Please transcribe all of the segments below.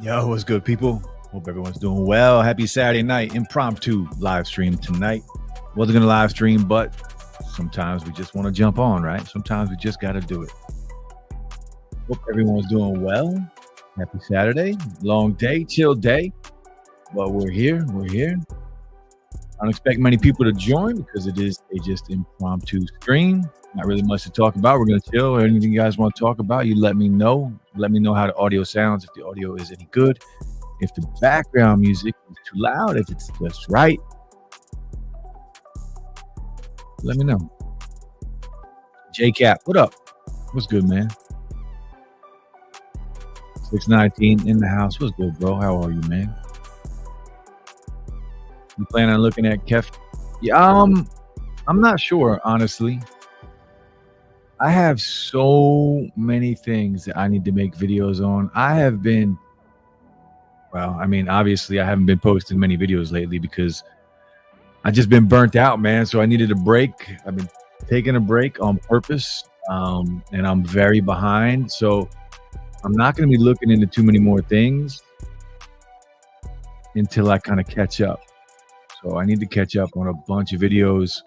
Yo, what's good, people? Hope everyone's doing well. Happy Saturday night. Impromptu live stream tonight. Wasn't going to live stream, but sometimes we just want to jump on, right? Sometimes we just got to do it. Hope everyone's doing well. Happy Saturday. Long day, chill day. But we're here. We're here. I don't expect many people to join because it is a just impromptu stream. Not really much to talk about. We're going to chill. Or anything you guys want to talk about, you let me know. Let me know how the audio sounds, if the audio is any good, if the background music is too loud, if it's just right. Let me know. J-Cap, what up? What's good, man? 619 in the house. What's good, bro? How are you, man? You plan on looking at Kef? Yeah, I'm not sure, honestly. I have so many things that I need to make videos on. Obviously I haven't been posting many videos lately because I just been burnt out, man. So I needed a break. I've been taking a break on purpose, and I'm very behind. So I'm not going to be looking into too many more things until I kind of catch up. So I need to catch up on a bunch of videos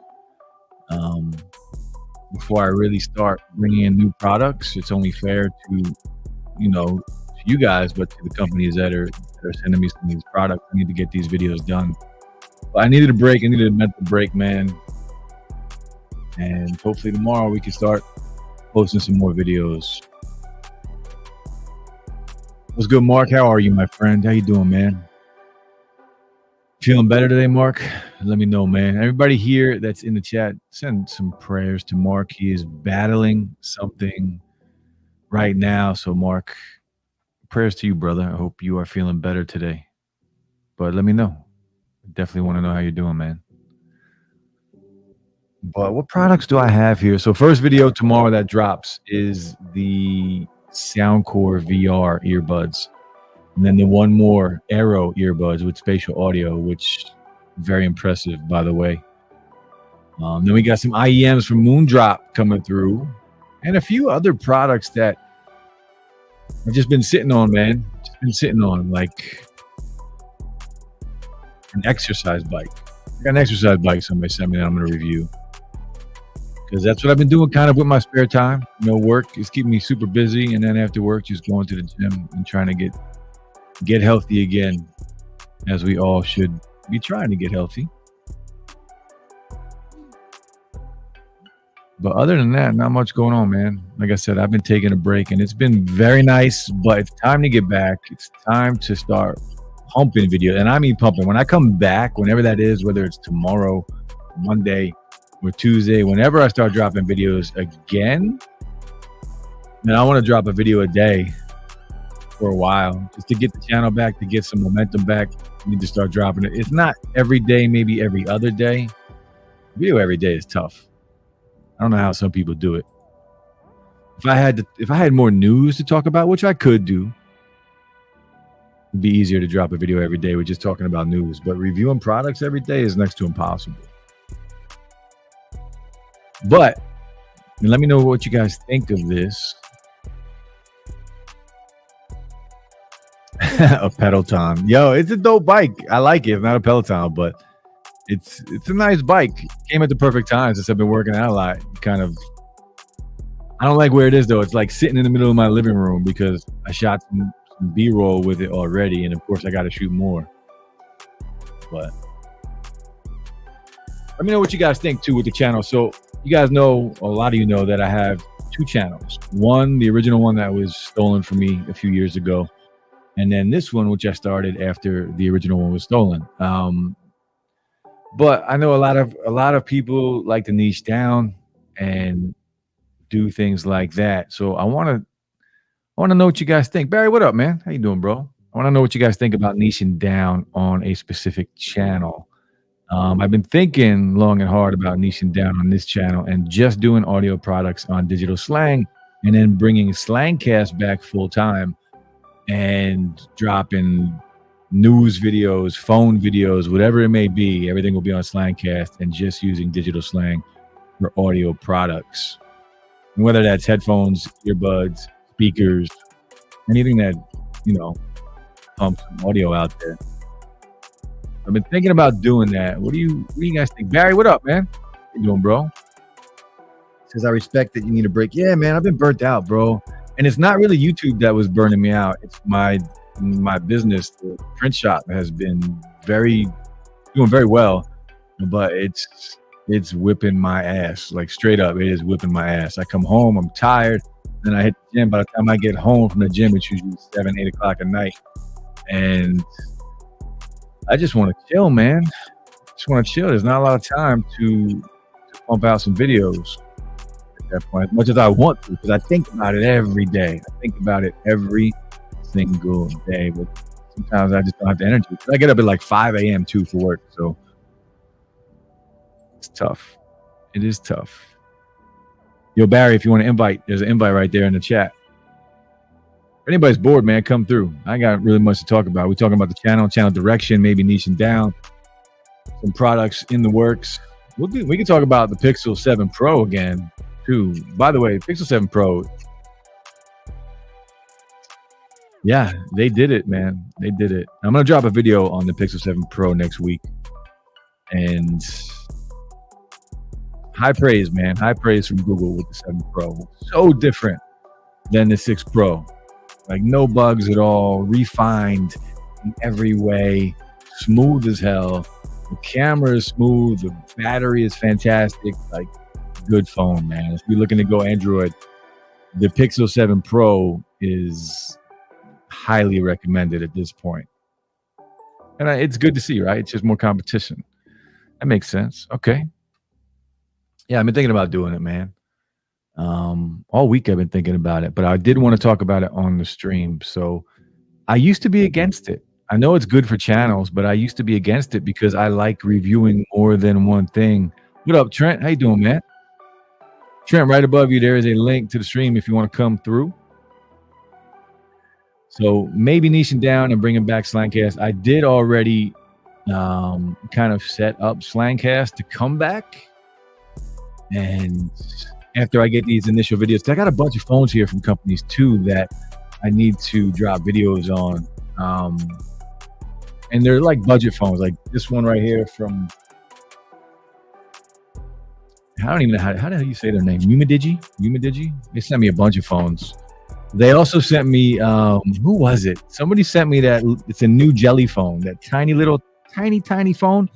before I really start bringing in new products. It's only fair to, you guys, but to the companies that are sending me some of these products. I need to get these videos done. But I needed a break. I needed a mental break, man. And hopefully tomorrow we can start posting some more videos. What's good, Mark? How are you, my friend? How you doing, man? Feeling better today, Mark? Let me know, man. Everybody here that's in the chat, send some prayers to Mark. He is battling something right now. So, Mark, prayers to you, brother. I hope you are feeling better today. But let me know. Definitely want to know how you're doing, man. But what products do I have here? So first video tomorrow that drops is the Soundcore VR earbuds. And then the one more Aero earbuds with spatial audio, which very impressive, by the way. Then we got some IEMs from Moondrop coming through, and a few other products that I've just been sitting on, man. Just been sitting on, like an exercise bike. I got an exercise bike somebody sent me that I'm going to review, because that's what I've been doing kind of with my spare time. Work is keeping me super busy, and then after work, just going to the gym and trying to get healthy again, as we all should be trying to get healthy. But other than that, not much going on, man. Like I said, I've been taking a break, and it's been very nice, but it's time to get back. It's time to start pumping video. And I mean pumping. When I come back, whenever that is, whether it's tomorrow, Monday, or Tuesday, whenever I start dropping videos again, man, I want to drop a video a day for a while, just to get the channel back, to get some momentum back. I need to start dropping it. It's not every day, maybe every other day. Video every day is tough. I don't know how some people do it. If I had more news to talk about, which I could do, it'd be easier to drop a video every day with just talking about news. But reviewing products every day is next to impossible. But let me know what you guys think of this. A Peloton. Yo, it's a dope bike. I like it. It's not a Peloton, but it's a nice bike. Came at the perfect time since I've been working out a lot. I don't like where it is, though. It's like sitting in the middle of my living room because I shot some B-roll with it already, and of course I got to shoot more. But let me know what you guys think too with the channel. So you guys know, a lot of you know, that I have two channels. One, the original one that was stolen from me a few years ago, and then this one, which I started after the original one was stolen. But I know a lot of people like to niche down and do things like that. So I want to know what you guys think. Barry, what up, man? How you doing, bro? I want to know what you guys think about niching down on a specific channel. I've been thinking long and hard about niching down on this channel and just doing audio products on Digital Slang, and then bringing Slangcast back full time and dropping news videos, phone videos, whatever it may be. Everything will be on Slangcast, and just using Digital Slang for audio products. And whether that's headphones, earbuds, speakers, anything that, pump some audio out there. I've been thinking about doing that. What do you guys think? Barry, what up, man? How you doing, bro? Says I respect that you need a break. Yeah, man, I've been burnt out, bro. And it's not really YouTube that was burning me out. It's my business, the print shop, has been doing very well, but it's whipping my ass. Like straight up, it is whipping my ass. I come home, I'm tired, then I hit the gym. By the time I get home from the gym, it's usually 7, 8 o'clock at night. And I just want to chill, man. Just want to chill. There's not a lot of time to pump out some videos at that point, as much as I want to, because I think about it every day. I think about it every single day, but sometimes I just don't have the energy. I get up at like 5 a.m. too for work, so it's tough. It is tough. Yo, Barry, if you want to invite, there's an invite right there in the chat. If anybody's bored, man, come through. I ain't got really much to talk about. We're talking about the channel direction, maybe niching down, some products in the works. We can talk about the Pixel 7 Pro again, too. By the way, Pixel 7 Pro, yeah, they did it, man. They did it. I'm going to drop a video on the Pixel 7 Pro next week. And high praise, man. High praise from Google with the 7 Pro. So different than the 6 Pro. Like no bugs at all, refined in every way, smooth as hell. The camera is smooth, the battery is fantastic. Like good phone, man. If you're looking to go Android, the Pixel 7 Pro is highly recommended at this point. And it's good to see, right? It's just more competition. That makes sense. Okay. Yeah, I've been thinking about doing it, man. All week I've been thinking about it, but I did want to talk about it on the stream. So I used to be against it. I know it's good for channels, but I used to be against it because I like reviewing more than one thing. What up, Trent? How you doing, man? Trent, right above you, there is a link to the stream if you want to come through. So maybe niching down and bringing back Slangcast. I did already kind of set up Slangcast to come back. And after I get these initial videos, I got a bunch of phones here from companies too that I need to drop videos on. And they're like budget phones, like this one right here from, I don't even know how the hell you say their name. Umidigi. They sent me a bunch of phones. They also sent me, who was it? Somebody sent me that, it's a new Jelly phone, that tiny phone.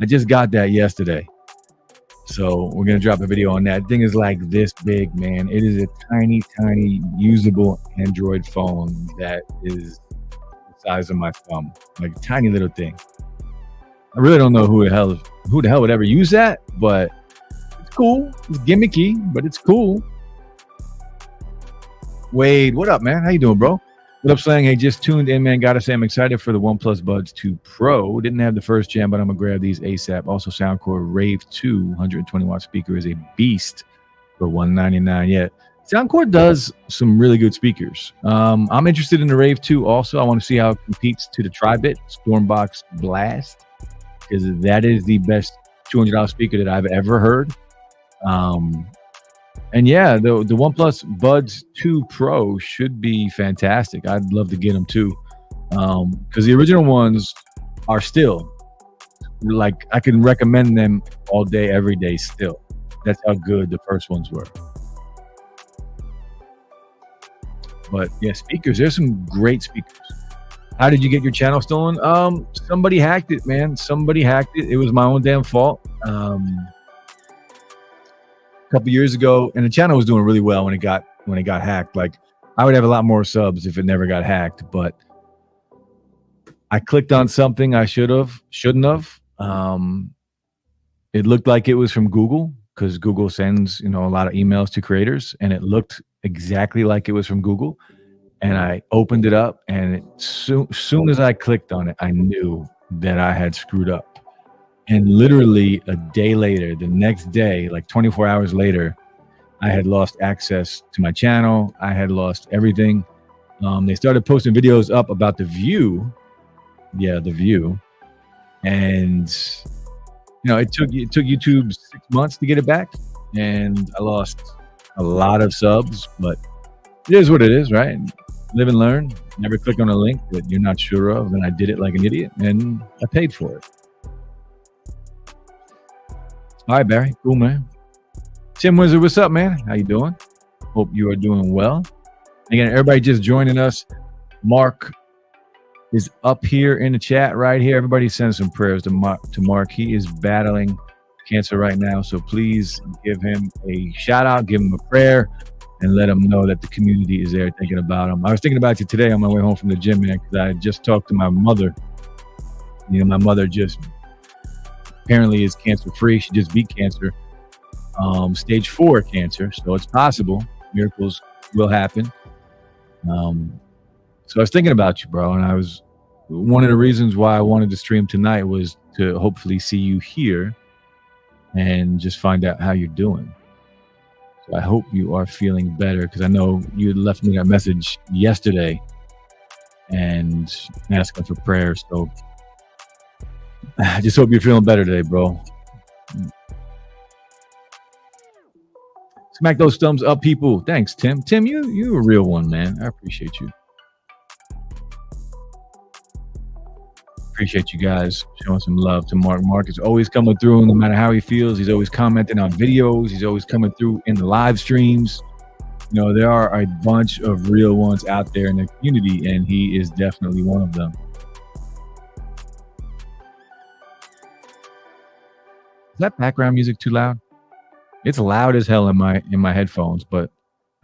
I just got that yesterday. So we're going to drop a video on that. Thing is like this big, man. It is a tiny usable Android phone that is the size of my thumb, like a tiny little thing. I really don't know who the hell would ever use that, but it's cool. It's gimmicky, but it's cool. Wade, what up, man? How you doing, bro? What up, Slang? Hey, just tuned in, man. Gotta say, I'm excited for the OnePlus Buds 2 Pro. Didn't have the first gen, but I'm gonna grab these ASAP. Also, Soundcore Rave 2 120 watt speaker is a beast for $199. Yet Soundcore does some really good speakers. I'm interested in the Rave 2 also. I want to see how it competes to the Tribit Stormbox Blast, because that is the best $200 speaker that I've ever heard. And yeah, the OnePlus Buds 2 Pro should be fantastic. I'd love to get them too, because the original ones are still like, I can recommend them all day, every day still. That's how good the first ones were. But yeah, speakers, there's some great speakers. How did you get your channel stolen? Somebody hacked it, man. Somebody hacked it. It was my own damn fault. Couple years ago, and the channel was doing really well when it got hacked. Like, I would have a lot more subs if it never got hacked, but I clicked on something I shouldn't have. It looked like it was from Google, because Google sends, a lot of emails to creators, and it looked exactly like it was from Google. And I opened it up, and soon as I clicked on it, I knew that I had screwed up. And literally a day later, the next day, like 24 hours later, I had lost access to my channel. I had lost everything. They started posting videos up about the View. Yeah, the View. And, it took YouTube 6 months to get it back. And I lost a lot of subs, but it is what it is, right? live and learn. Never click on a link that you're not sure of. And I did it like an idiot, and I paid for it. All right, Barry. Cool, man. Tim Wizard, what's up, man? How you doing? Hope you are doing well. Again, everybody just joining us. Mark is up here in the chat right here. Everybody send some prayers to Mark. He is battling cancer right now, so please give him a shout out, give him a prayer, and let him know that the community is there thinking about him. I was thinking about you today on my way home from the gym, man, because I just talked to my mother. You know, my mother just apparently is cancer free. She just beat cancer, stage 4 cancer, so it's possible. Miracles will happen. So I was thinking about you, bro, and one of the reasons why I wanted to stream tonight was to hopefully see you here and just find out how you're doing. So I hope you are feeling better, because I know you had left me that message yesterday and asking for prayer. So I just hope you're feeling better today, bro. Smack those thumbs up, people. Thanks, Tim. Tim, you a real one, man. I appreciate you. Appreciate you guys showing some love to Mark. Mark is always coming through no matter how he feels. He's always commenting on videos. He's always coming through in the live streams. You know, there are a bunch of real ones out there in the community, and he is definitely one of them. Is that background music too loud? It's loud as hell in my headphones, but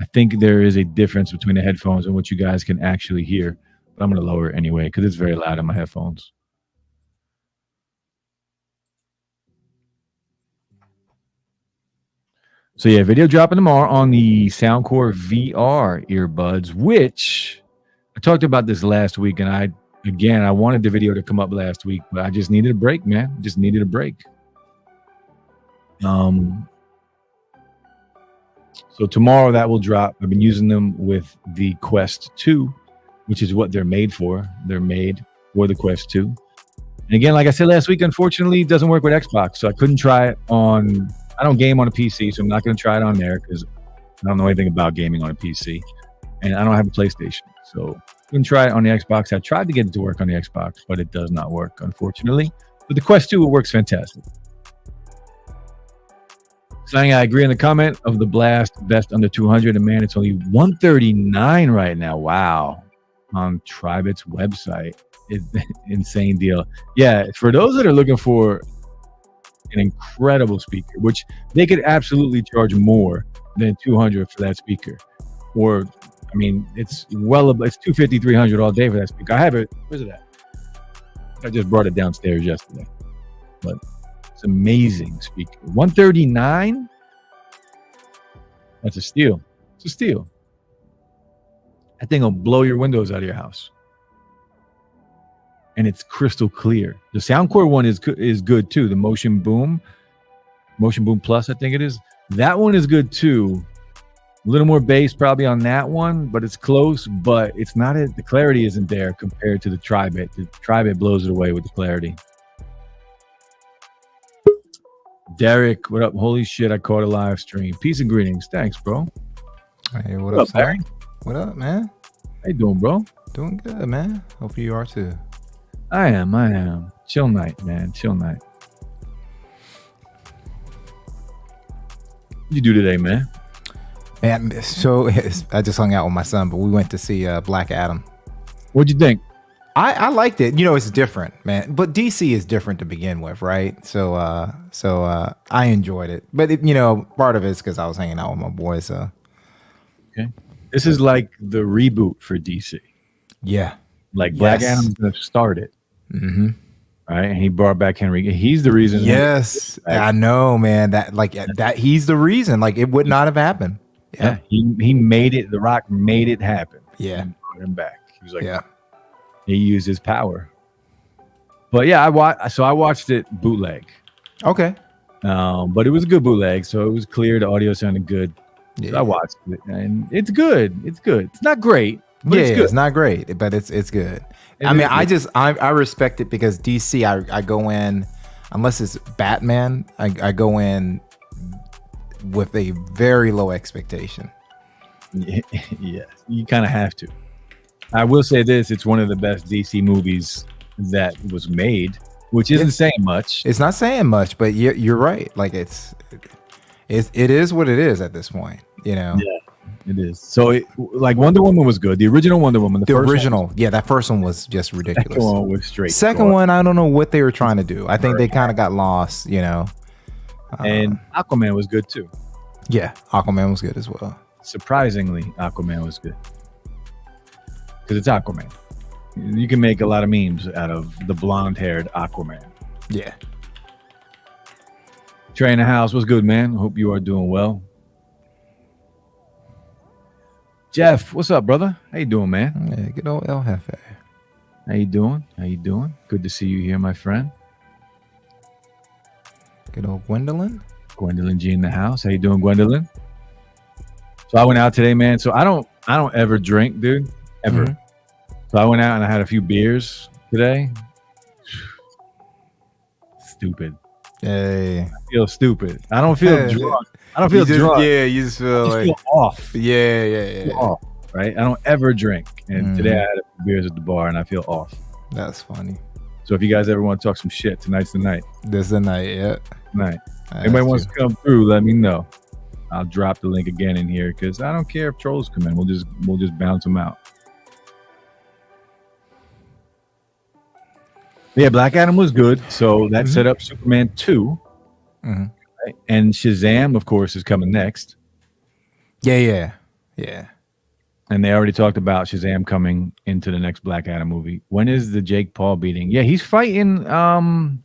I think there is a difference between the headphones and what you guys can actually hear. But I'm going to lower it anyway because it's very loud in my headphones. So yeah, video dropping tomorrow on the Soundcore VR earbuds, which I talked about this last week, and I wanted the video to come up last week, but I just needed a break, man. Just needed a break. So tomorrow that will drop. I've been using them with the Quest 2, which is what they're made for. They're made for the Quest 2. And again, like I said last week, unfortunately, it doesn't work with Xbox, so I couldn't try it on. I don't game on a PC, so I'm not going to try it on there because I don't know anything about gaming on a PC, and I don't have a PlayStation, so I couldn't try it on the Xbox. I tried to get it to work on the Xbox, but it does not work, unfortunately. With the Quest 2, it works fantastic. Saying I agree in the comment of the Blast best under 200, and man, it's only 139 right now. Wow, on Tribit's website, it's insane deal. Yeah, for those that are looking for an incredible speaker, which they could absolutely charge more than 200 for that speaker, or I mean, it's it's 250, 300 all day for that speaker. I have it. Where's it at? I just brought it downstairs yesterday, but it's amazing speaker. 139. That's a steal. It's a steal. That thing will blow your windows out of your house. And it's crystal clear. The Soundcore one is good too. The Motion Boom Plus, I think it is. That one is good too. A little more bass probably on that one, but it's close. But it's not the clarity isn't there compared to the Tribit. The Tribit blows it away with the clarity. Derek, what up? Holy shit, I caught a live stream. Peace and greetings. Thanks, bro. Hey, what up, Barry? What up, man? How you doing, bro? Doing good, man. Hope you are too. I am. Chill night, man. Chill night. What you do today, man? Man, so I just hung out with my son, but we went to see Black Adam. What'd you think? I liked it. You know, it's different, man. But DC is different to begin with, right? So I enjoyed it. But part of it is because I was hanging out with my boys. So okay, this is like the reboot for DC. Yeah, like Black Adam's gonna start it. Mm-hmm. Right, and he brought back Henry. He's the reason. Yes, I know, man. That he's the reason. Like it would not have happened. Yeah, he made it. The Rock made it happen. Yeah, and brought him back. He was like, yeah. He used his power. But yeah, I watched it bootleg. Okay. But it was a good bootleg, so it was clear. The audio sounded good. Yeah. So I watched it, and it's good. It's good. It's not great, but it's good. It's not great, but it's good. I respect it because DC, I go in, unless it's Batman, I go in with a very low expectation. Yes, you kind of have to. I will say this: it's one of the best DC movies that was made, which isn't saying much. It's not saying much, but you're right. Like it is what it is at this point. You know. Yeah, it is. So, like Wonder Woman was good. The original Wonder Woman, the original, that first one was just ridiculous. Second one was straight. Second one, I don't know what they were trying to do. I think they kind of got lost. You know. And Aquaman was good too. Yeah, Aquaman was good as well. Surprisingly, Aquaman was good. Because it's Aquaman. You can make a lot of memes out of the blonde-haired Aquaman. Yeah. Trey in the house, what's good, man? Hope you are doing well. Jeff, what's up, brother? How you doing, man? Yeah, good old El Jefe. How you doing? How you doing? Good to see you here, my friend. Good old Gwendolyn. Gwendolyn G in the house. How you doing, Gwendolyn? So I went out today, man. So I don't ever drink, dude. Ever. Mm-hmm. So I went out and I had a few beers today. Stupid. Hey. I feel stupid. I don't feel drunk. I don't feel drunk. Yeah, you just feel feel off. Yeah. Off, right? I don't ever drink. And today I had a few beers at the bar and I feel off. That's funny. So if you guys ever want to talk some shit, tonight's the night. This is the night, yeah. Night. Anybody wants to come through, let me know. I'll drop the link again in here because I don't care if trolls come in. We'll just bounce them out. Yeah, Black Adam was good. So that set up Superman 2. Right? And Shazam, of course, is coming next. Yeah. And they already talked about Shazam coming into the next Black Adam movie. When is the Jake Paul beating? Yeah, he's fighting. I'm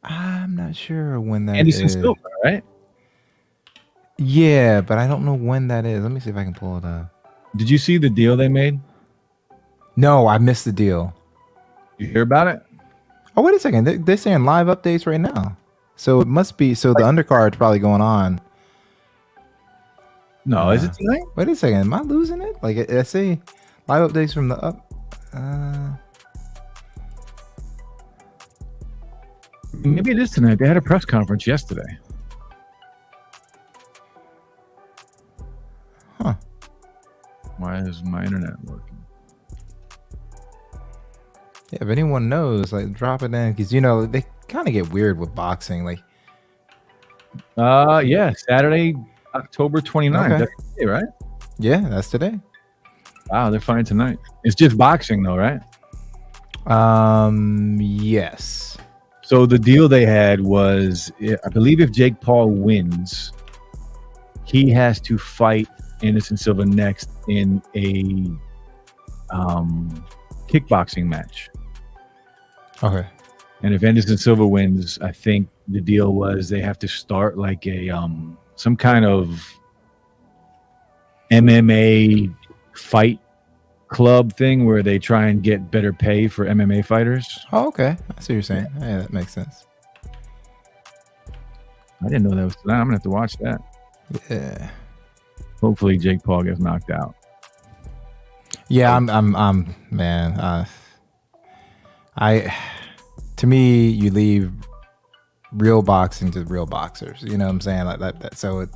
not sure when that Anderson Silva, right? Yeah, but I don't know when that is. Let me see if I can pull it up. Did you see the deal they made? No, I missed the deal. You hear about it? Oh, wait a second. They're saying live updates right now. So it must be. So the undercard's probably going on. No, is it tonight? Wait a second. Am I losing it? Like I say, live updates from the up. Maybe it is tonight. They had a press conference yesterday. Huh. Why is my internet working? Yeah, if anyone knows, like drop it in because they kind of get weird with boxing. Like, yeah, Saturday, October 29th. Okay. That's today, right? Yeah, that's today. Wow, they're fighting tonight. It's just boxing, though, right? Yes. So the deal they had was, I believe, if Jake Paul wins, he has to fight Anderson Silva next in a kickboxing match. Okay. And if Anderson Silva wins, I think the deal was they have to start like a some kind of MMA fight club thing where they try and get better pay for MMA fighters. Oh, okay. I see what you're saying. Yeah, that makes sense. I didn't know that was tonight. I'm gonna have to watch that. Yeah. Hopefully Jake Paul gets knocked out. Yeah, I'm man. To me, you leave real boxing to real boxers. You know what I'm saying? Like that. So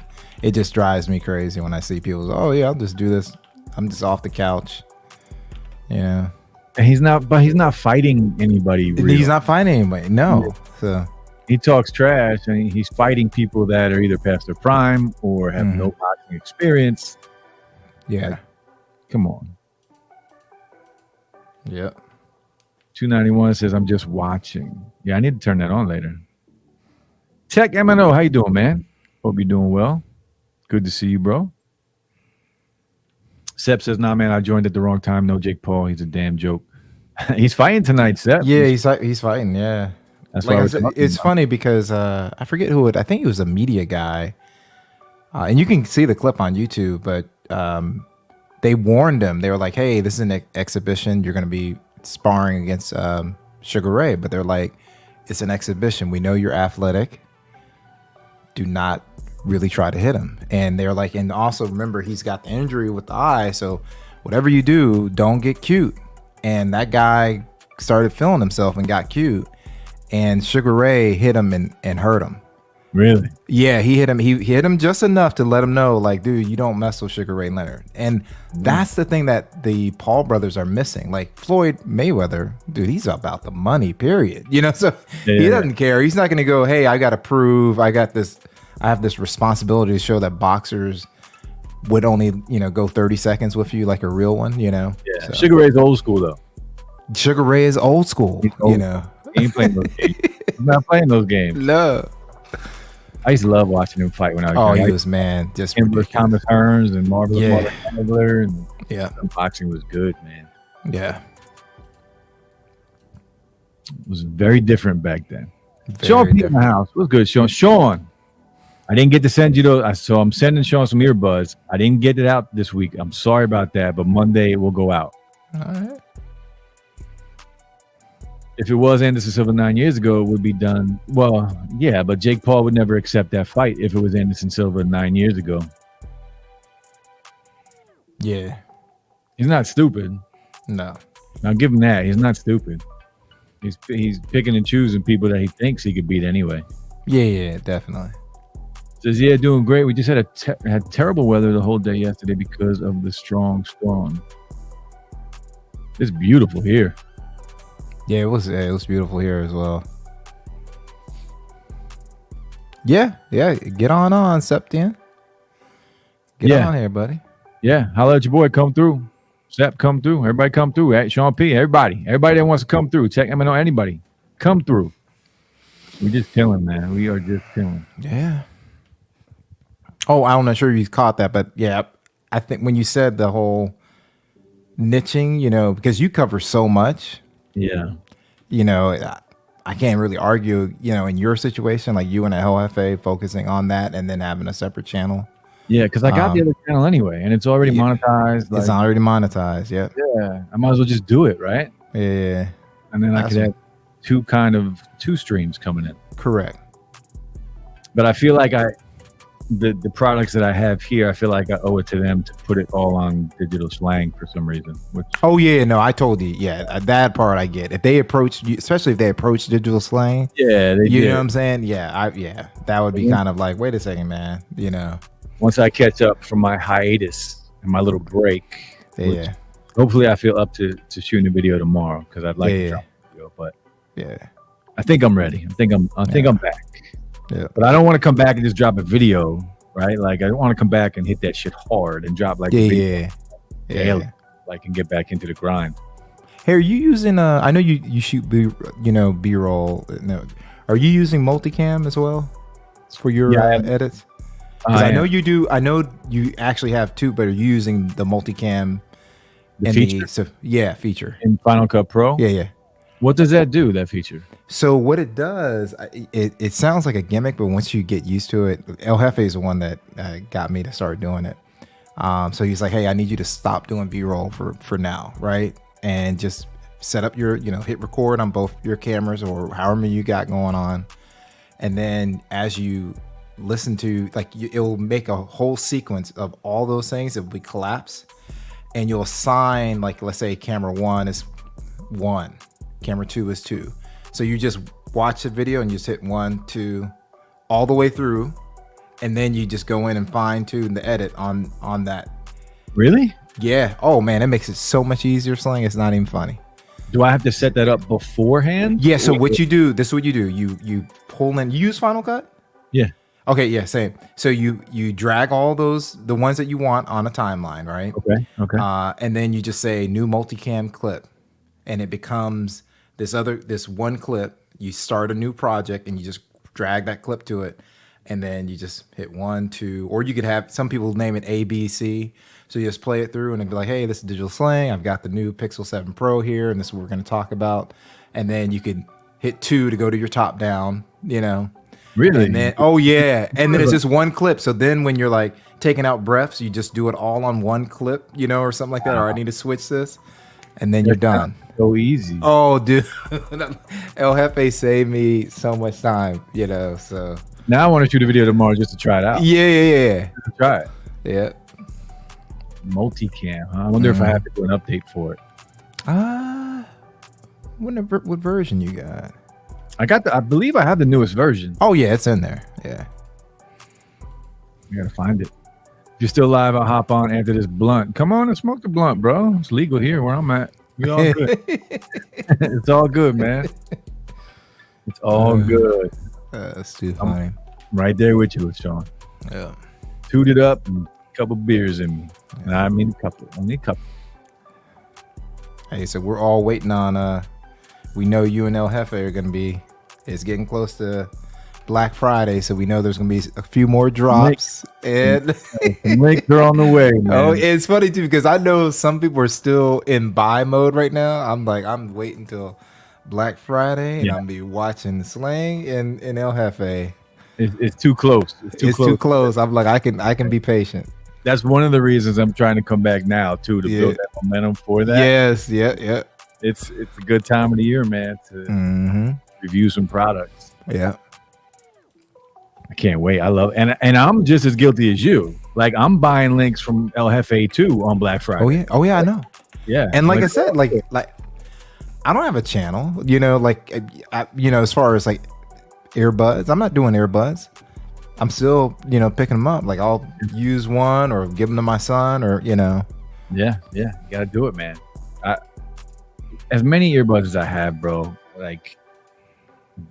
it just drives me crazy when I see people go, oh yeah, I'll just do this. I'm just off the couch. Yeah. And he's not fighting anybody. Real. He's not fighting anybody. No. Yeah. So he talks trash and he's fighting people that are either past their prime or have no boxing experience. Yeah. Like, come on. Yep. 291 says, I'm just watching. Yeah, I need to turn that on later. Tech MNO, how you doing, man? Hope you're doing well. Good to see you, bro. Sep says, nah, man, I joined at the wrong time. No Jake Paul. He's a damn joke. He's fighting tonight, Sep. Yeah, he's fighting, yeah. That's like it's funny because I forget who I think he was a media guy. And you can see the clip on YouTube, but they warned him. They were like, hey, this is an exhibition. You're going to be sparring against Sugar Ray. But they're like, it's an exhibition. We know you're athletic. Do not really try to hit him. And they're like, and also remember, he's got the injury with the eye. So whatever you do, don't get cute. And that guy started feeling himself and got cute. And Sugar Ray hit him and hurt him. Really? Yeah, he hit him. He hit him just enough to let him know, like, dude, you don't mess with Sugar Ray Leonard. And that's the thing that the Paul brothers are missing. Like Floyd Mayweather, dude, he's about the money, period. You know, so he doesn't care. He's not going to go, hey, I got to prove I have this responsibility to show that boxers would only, go 30 seconds with you like a real one, Yeah. So. Sugar Ray's old school though. Sugar Ray is old school, He ain't playing those games. He's not playing those games. No. I used to love watching him fight when I was young. He was, man, just him versus Thomas Hearns and Marvin Hagler, and boxing was good, man. Yeah. It was very different back then. Sean P in the house. What's good, Sean? Sean, I didn't get to send you those, so I'm sending Sean some earbuds. I didn't get it out this week. I'm sorry about that, but Monday it will go out. All right. If it was Anderson Silva 9 years ago, it would be done. Well, yeah, but Jake Paul would never accept that fight if it was Anderson Silva 9 years ago. Yeah. He's not stupid. No. I'll give him that. He's not stupid. He's picking and choosing people that he thinks he could beat anyway. Yeah, definitely. Says, yeah, doing great. We just had terrible weather the whole day yesterday because of the strong storm. It's beautiful here. Yeah, it was beautiful here as well. Yeah. Get on, Septian. Get on here, buddy. Yeah, holla at your boy. Come through. Sep, come through. Everybody come through. Hey, Sean P. Everybody that wants to come through. Check. I mean, anybody. Come through. We just chilling, man. We are just chilling. Yeah. Oh, I'm not sure you caught that, but yeah, I think when you said the whole niching, because you cover so much. Yeah. I can't really argue, in your situation, like you and LFA focusing on that and then having a separate channel. Yeah, because I got the other channel anyway, and it's already monetized. It's already monetized, yeah. Yeah, I might as well just do it, right? Yeah. And then I could have two streams coming in. Correct. But I feel like the products that I have here, I feel like I owe it to them to put it all on Digital Slang for some reason. I told you, that part I get. If they approach you, especially if they approach Digital Slang, you know what I'm saying? That would be kind of like, wait a second, man. Once I catch up from my hiatus and my little break, hopefully I feel up to shooting a video tomorrow because I'd like to drop a video. But I think I'm ready. I think I'm back. Yeah. But I don't want to come back and just drop a video, right? Like I don't want to come back and hit that shit hard and drop like daily, like and get back into the grind. Hey, are you using I know you shoot B-roll. No. Are you using multicam as well for your edits? Because I know you do. I know you actually have two, but are you using the multicam? Feature in Final Cut Pro. Yeah. What does that do? That feature? So what it does, it sounds like a gimmick, but once you get used to it, El Jefe is the one that got me to start doing it. So he's like, hey, I need you to stop doing B-roll for now, right? And just set up your, hit record on both your cameras or however you got going on. And then as you listen to, it will make a whole sequence of all those things. It will be collapsed. And you'll assign, let's say camera 1 is 1. Camera 2 is 2. So you just watch the video and you just hit 1, 2, all the way through, and then you just go in and fine tune the edit on that. Really? Yeah. Oh man, it makes it so much easier. Slang. It's not even funny. Do I have to set that up beforehand? Yeah. So what you do? This is what you do. You pull in. You use Final Cut? Yeah. Okay. Yeah. Same. So you drag all the ones that you want on a timeline, right? Okay. And then you just say new multicam clip, and it becomes this one clip. You start a new project and you just drag that clip to it, and then you just hit 1, 2, or you could have some people name it A, B, C. So you just play it through and it'd be like, hey, this is Digital Slang. I've got the new Pixel 7 Pro here, and this is what we're going to talk about. And then you could hit 2 to go to your top down, Really? And then, and then it's just one clip. So then when you're taking out breaths, you just do it all on one clip, or something like that. Or I need to switch this, and then you're done. So easy. Oh, dude. El Jefe saved me so much time, so. Now I want to shoot a video tomorrow just to try it out. Yeah. Just to try it. Yeah. Multicam, huh? I wonder if I have to do an update for it. What version you got? I believe I have the newest version. Oh yeah, it's in there. Yeah. I gotta find it. If you're still live, I'll hop on after this blunt. Come on and smoke the blunt, bro. It's legal here where I'm at. We all good. It's all good, man. It's all good. That's too funny. Right there with you, Sean. Yeah. Toot it up and a couple beers in me. And I mean a couple. Only a couple. Hey, so we're all waiting on we know you and El Jefe are gonna be, it's getting close to Black Friday, so we know there's gonna be a few more drops. And links are on the way, man. Oh, it's funny too, because I know some people are still in buy mode right now. I'm like, I'm waiting till Black Friday and I'm gonna be watching Slang and El Jefe. It's too close. It's too close. I'm like, I can be patient. That's one of the reasons I'm trying to come back now too, to build that momentum for that. Yes, yeah. It's a good time of the year, man, to review some products. Yeah. I can't wait. I love and I'm just as guilty as you. Like I'm buying links from El Jefe too on Black Friday. Oh yeah, I know. Yeah. And like I said, like I don't have a channel, like as far as like earbuds, I'm not doing earbuds. I'm still, picking them up. Like I'll use one or give them to my son or, Yeah. You got to do it, man. As many earbuds as I have, bro, like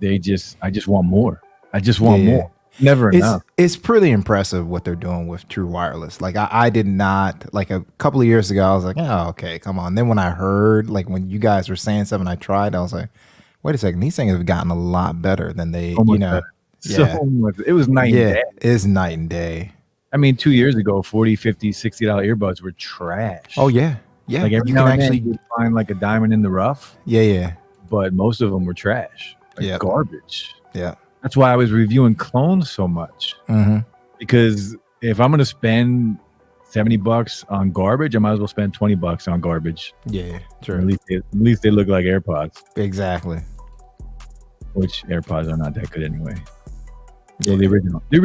I just want more. I just want more. Never enough. It's pretty impressive what they're doing with True Wireless. Like I did not, like a couple of years ago, I was like, oh, okay, come on. Then when I heard, like when you guys were saying something, I tried, I was like, wait a second, these things have gotten a lot better than they, So much. It was night and day. It's night and day. I mean, 2 years ago, $40, $50, $60 earbuds were trash. Oh yeah. Yeah. Like every now and then you'd find like a diamond in the rough. Yeah. But most of them were trash. Like garbage. Yeah. That's why I was reviewing clones so much. Because if I'm going to spend $70 on garbage, I might as well spend $20 on garbage. Yeah, true. At least they look like AirPods. Exactly. Which AirPods are not that good anyway. Yeah. The original. The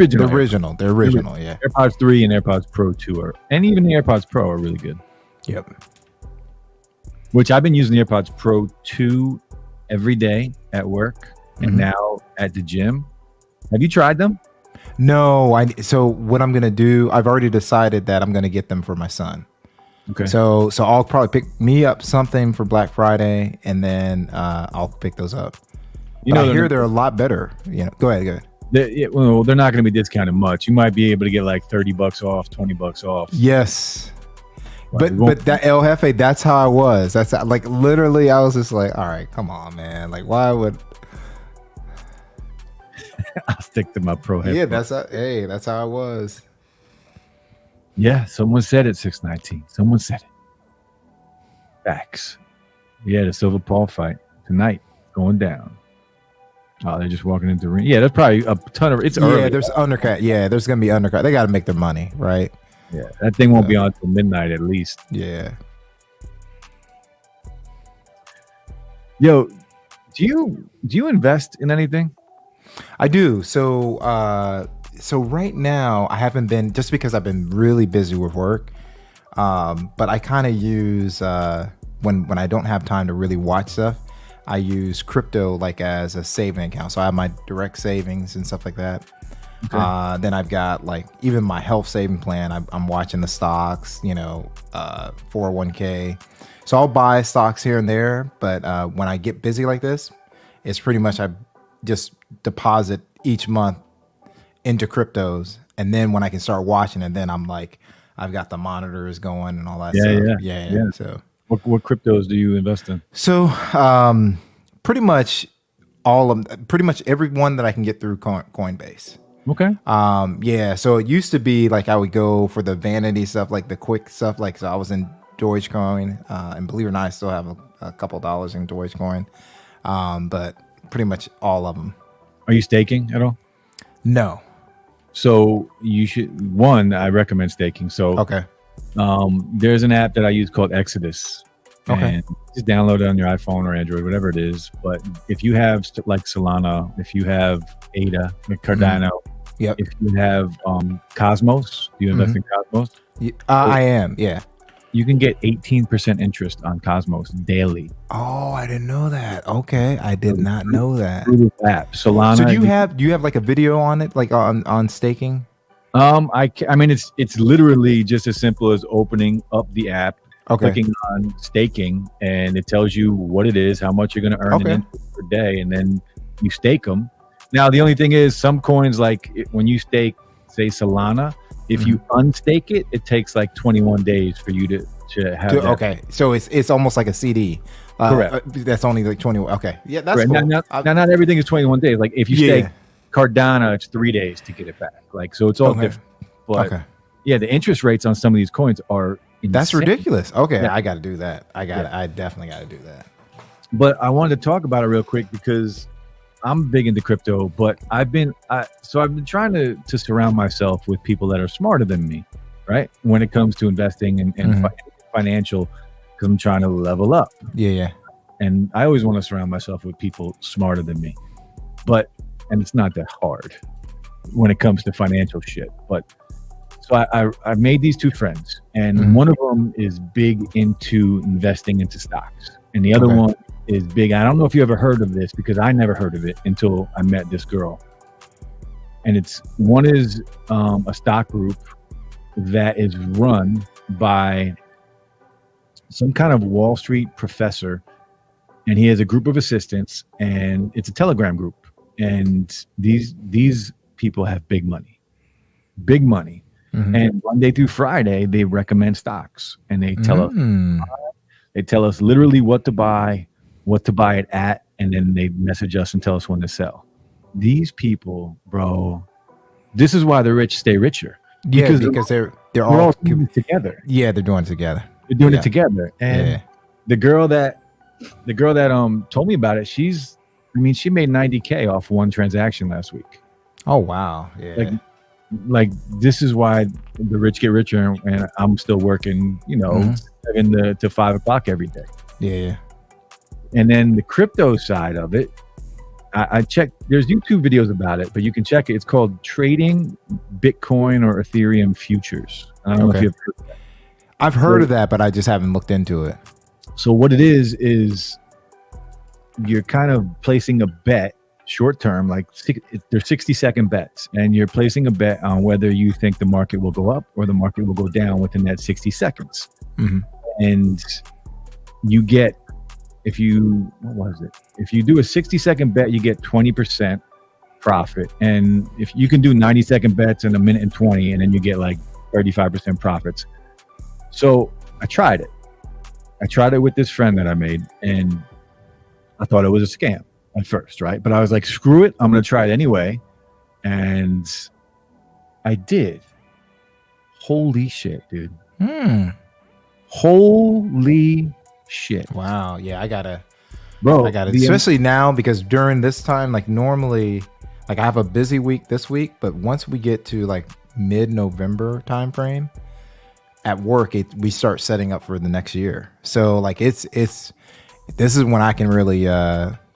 original, yeah. AirPods 3 and AirPods Pro 2 and even the AirPods Pro are really good. Yep. Which I've been using the AirPods Pro 2 every day at work and now at the gym. Have you tried them? No, so what I'm gonna do, I've already decided that I'm gonna get them for my son. Okay. So I'll probably pick me up something for Black Friday, and then I'll pick those up. I hear they're a lot better. Go ahead. They're not going to be discounted much. You might be able to get like $30 off, $20 off. Yes. But that El Jefe, that's how I was. That's like literally, I was just like, all right, come on, man. Like, why would? I'll stick to my Pro headphones. Yeah, that's how I was. Yeah, someone said it. 619. Someone said it. Facts. Yeah, the Silver Paul fight tonight going down. Oh, they're just walking into the ring. Yeah, there's probably a ton of. It's early. Yeah, there's undercut. Yeah, there's gonna be undercut. They got to make their money, right? Yeah, that thing won't be on till midnight at least. Yeah. Yo, do you invest in anything? I do. So right now I haven't been, just because I've been really busy with work. But I kind of use when I don't have time to really watch stuff, I use crypto like as a saving account. So I have my direct savings and stuff like that. Okay. Then I've got like even my health saving plan. I'm watching the stocks, 401k. So I'll buy stocks here and there. But when I get busy like this, it's pretty much I just deposit each month into cryptos. And then when I can start watching it, then I'm like, I've got the monitors going and all that stuff. Yeah. So what cryptos do you invest in? So pretty much every one that I can get through Coinbase. Okay. Yeah. So it used to be like I would go for the vanity stuff, like the quick stuff. Like, so I was in Dogecoin, and believe it or not, I still have a couple dollars in Dogecoin. But pretty much all of them. Are you staking at all? No. So you should. I recommend staking. So okay. There's an app that I use called Exodus. Okay. And just download it on your iPhone or Android, whatever it is. But if you have like Solana, if you have ADA, like Cardano, yep. If you have Cosmos, do you invest in Cosmos? I am. Yeah. you can get 18% interest on Cosmos daily Oh, I didn't know that. Okay, I did not know that. through this app. Solana. So do you have like a video on it, like on staking? I mean, it's literally just as simple as opening up the app, Okay. clicking on staking, and it tells you what it is, how much you're going to earn in interest per day, and then you stake them. Now, the only thing is, some coins, like when you stake, say Solana, if you unstake it, it takes like 21 days for you to have that. Okay, so it's almost like a CD. Correct. That's only like 21. Okay, yeah, that's Correct. cool. Now, not everything is 21 days. Like if you Yeah. stake Cardano, it's 3 days to get it back. Like, so it's all different. But Okay, yeah, the interest rates on some of these coins are insane. that's ridiculous. Okay, Yeah. I got to do that. I definitely got to do that. But I wanted to talk about it real quick because I'm big into crypto, but I've been trying to surround myself with people that are smarter than me, right? When it comes to investing and financial, because I'm trying to level up. Yeah. And I always want to surround myself with people smarter than me. And it's not that hard when it comes to financial shit. But so I made these two friends, and one of them is big into investing into stocks, and the other one is big. I don't know if you ever heard of this, because I never heard of it until I met this girl. And one is a stock group that is run by some kind of Wall Street professor, and he has a group of assistants, and it's a Telegram group. And these people have big money. And Monday through Friday, they recommend stocks, and they tell us literally what to buy it at, and then they message us and tell us when to sell. These people, bro, this is why the rich stay richer. Yeah, because they're all doing it together. Yeah, they're doing it together. They're doing it together. And the girl that told me about it, she made $90K off one transaction last week. Oh wow. Yeah. Like this is why the rich get richer, and I'm still working, 7 to 5 o'clock every day. Yeah. And then the crypto side of it, I checked. There's YouTube videos about it, but you can check it. It's called Trading Bitcoin or Ethereum Futures. I don't know if you've heard of that. I've heard of that, but I just haven't looked into it. So what it is you're kind of placing a bet short term, like they're 60-second bets, and you're placing a bet on whether you think the market will go up or the market will go down within that 60 seconds. And you get, if you do a 60-second bet, you get 20% profit. And if you can do 90-second bets in a minute and 20, and then you get like 35% profits. So I tried it with this friend that I made, and I thought it was a scam at first, right? But I was like, screw it, I'm going to try it anyway. And I did. Holy shit, dude. Holy shit. Wow. Yeah, I gotta, especially now, because during this time, like normally, like I have a busy week this week, but once we get to like mid-November time frame at work, we start setting up for the next year. So like this is when I can really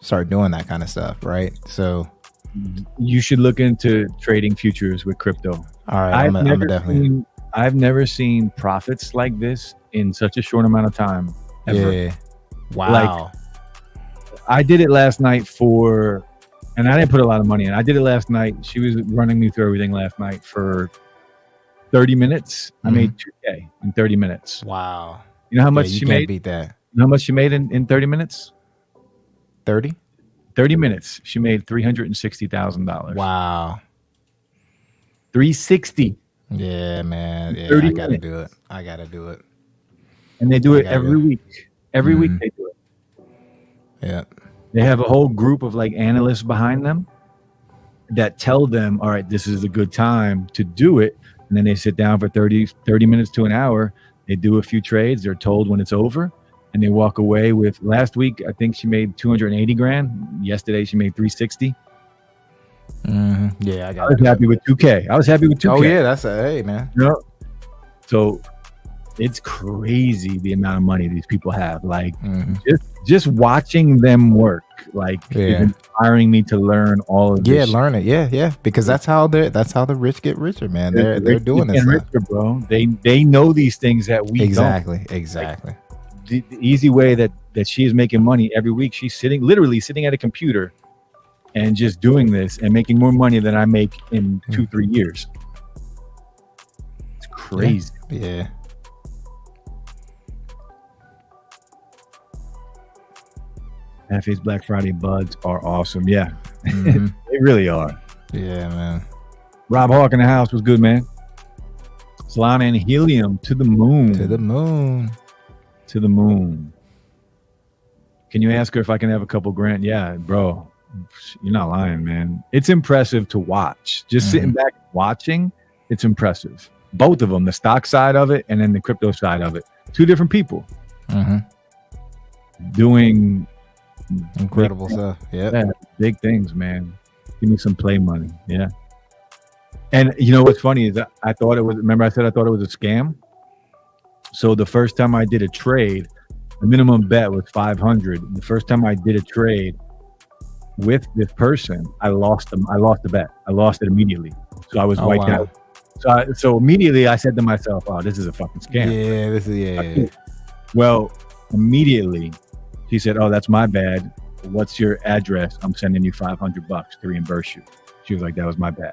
start doing that kind of stuff, right? So you should look into trading futures with crypto. All right, I've never seen profits like this in such a short amount of time ever. Yeah. Wow. Like, I did it last night and I didn't put a lot of money in. I did it last night. She was running me through everything last night for 30 minutes. I made 2K in 30 minutes. Wow. You know how much she made? Beat that. You know how much she made in 30 minutes? 30 minutes. She made $360,000. Wow. 360. Yeah, man. Yeah, I gotta do it. And they do it every week. Every week they do it. Yeah. They have a whole group of like analysts behind them that tell them, all right, this is a good time to do it. And then they sit down for 30 minutes to an hour. They do a few trades. They're told when it's over. And they walk away with, last week, I think she made 280 grand. Yesterday, she made 360. Yeah, I was happy with 2K. Oh, yeah, hey, man. You know? So it's crazy the amount of money these people have. Like, just watching them work like is inspiring me to learn all of this. Yeah, learn it. Yeah. Because that's how the rich get richer, man. They're doing this stuff. Richer, bro. They know these things that we Exactly. Like, the easy way that she is making money every week. She's literally sitting at a computer and just doing this and making more money than I make in 2-3 years. It's crazy. Yeah. Half-Face Black Friday buds are awesome. Yeah, they really are. Yeah, man. Rob Hawk in the house was good, man. Solana and Helium to the moon. To the moon. To the moon. Can you ask her if I can have a couple grand? Yeah, bro. You're not lying, man. It's impressive to watch. Just sitting back watching, it's impressive. Both of them, the stock side of it and then the crypto side of it. Two different people doing incredible stuff. Yeah, big things, man. Give me some play money. Yeah. And you know what's funny is that I thought it was, remember I said I thought it was a scam? So the first time I did a trade, the minimum bet was 500. The first time I did a trade with this person, I lost them. I lost the bet. I lost it immediately. So I was wiped out. So immediately I said to myself, "Oh, this is a fucking scam." Yeah, this is yeah. Well, immediately she said, "Oh, that's my bad. What's your address? I'm sending you $500 to reimburse you." She was like, "That was my bad."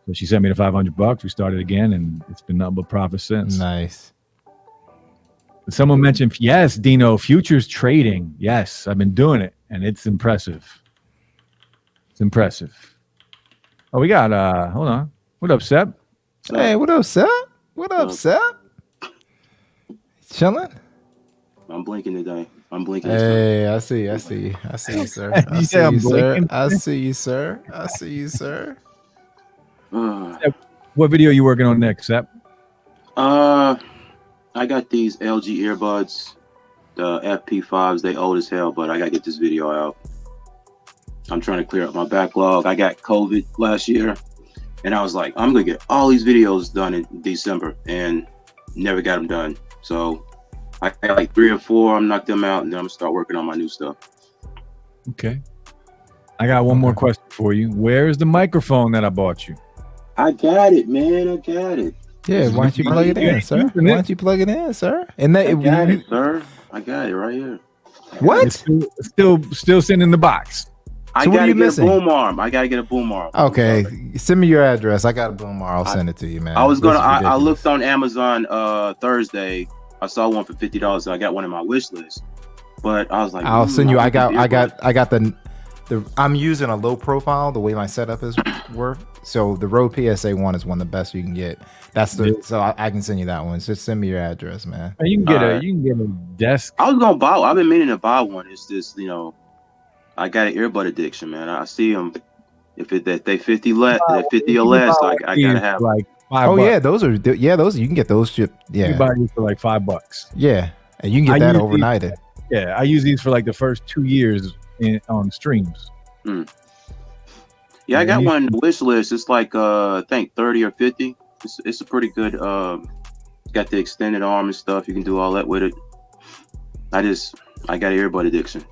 So she sent me the $500. We started again, and it's been nothing but profit since. Nice. Someone mentioned, yes, Dino, futures trading. Yes, I've been doing it, and it's impressive. It's impressive. Oh, we got hold on. What up, Sep? Hey, what up, Sep? What up, Sep? Chilling? I'm blinking today. I'm blinking. Hey, I see you, sir. I see you, sir. I see you, sir. What video are you working on next, Sep? I got these LG earbuds, the FP5s. They old as hell, but I gotta get this video out. I'm trying to clear up my backlog. I got COVID last year, and I was like, I'm gonna get all these videos done in December, and never got them done. So I got like 3 or 4. I'm knocked them out, and then I'm gonna start working on my new stuff. Okay. I got one more question for you. Where's the microphone that I bought you? I got it, man. I got it. Yeah, why don't you plug it in, sir? Why don't you plug it in, sir? And that I got it, sir. I got it right here. What? It's still sitting in the box. I gotta get a boom arm. I gotta get a boom arm. Okay, send me your address. I got a boom arm. I'll send it to you, man. I was gonna. I looked on Amazon Thursday. I saw one for $50, so I got one in my wish list. But I was like, I'll send you. I got the. I'm using a low profile. The way my setup is work. So the Rode PSA 1 is one of the best you can get. That's the. So I can send you that one. Just send me your address, man. You can get a desk. I was gonna buy. I've been meaning to buy one. It's just I got an earbud addiction, man. I see them. If they 50 less, 50 or less, I gotta have like $5. Yeah, those are you can get those shipped. Yeah, you buy these for like $5. Yeah, and you can get that overnighted. Yeah, I use these for like the first 2 years on streams. Yeah, I got one in the wish list. It's like I think 30 or 50. It's a pretty good. Got the extended arm and stuff. You can do all that with it. I got an earbud addiction.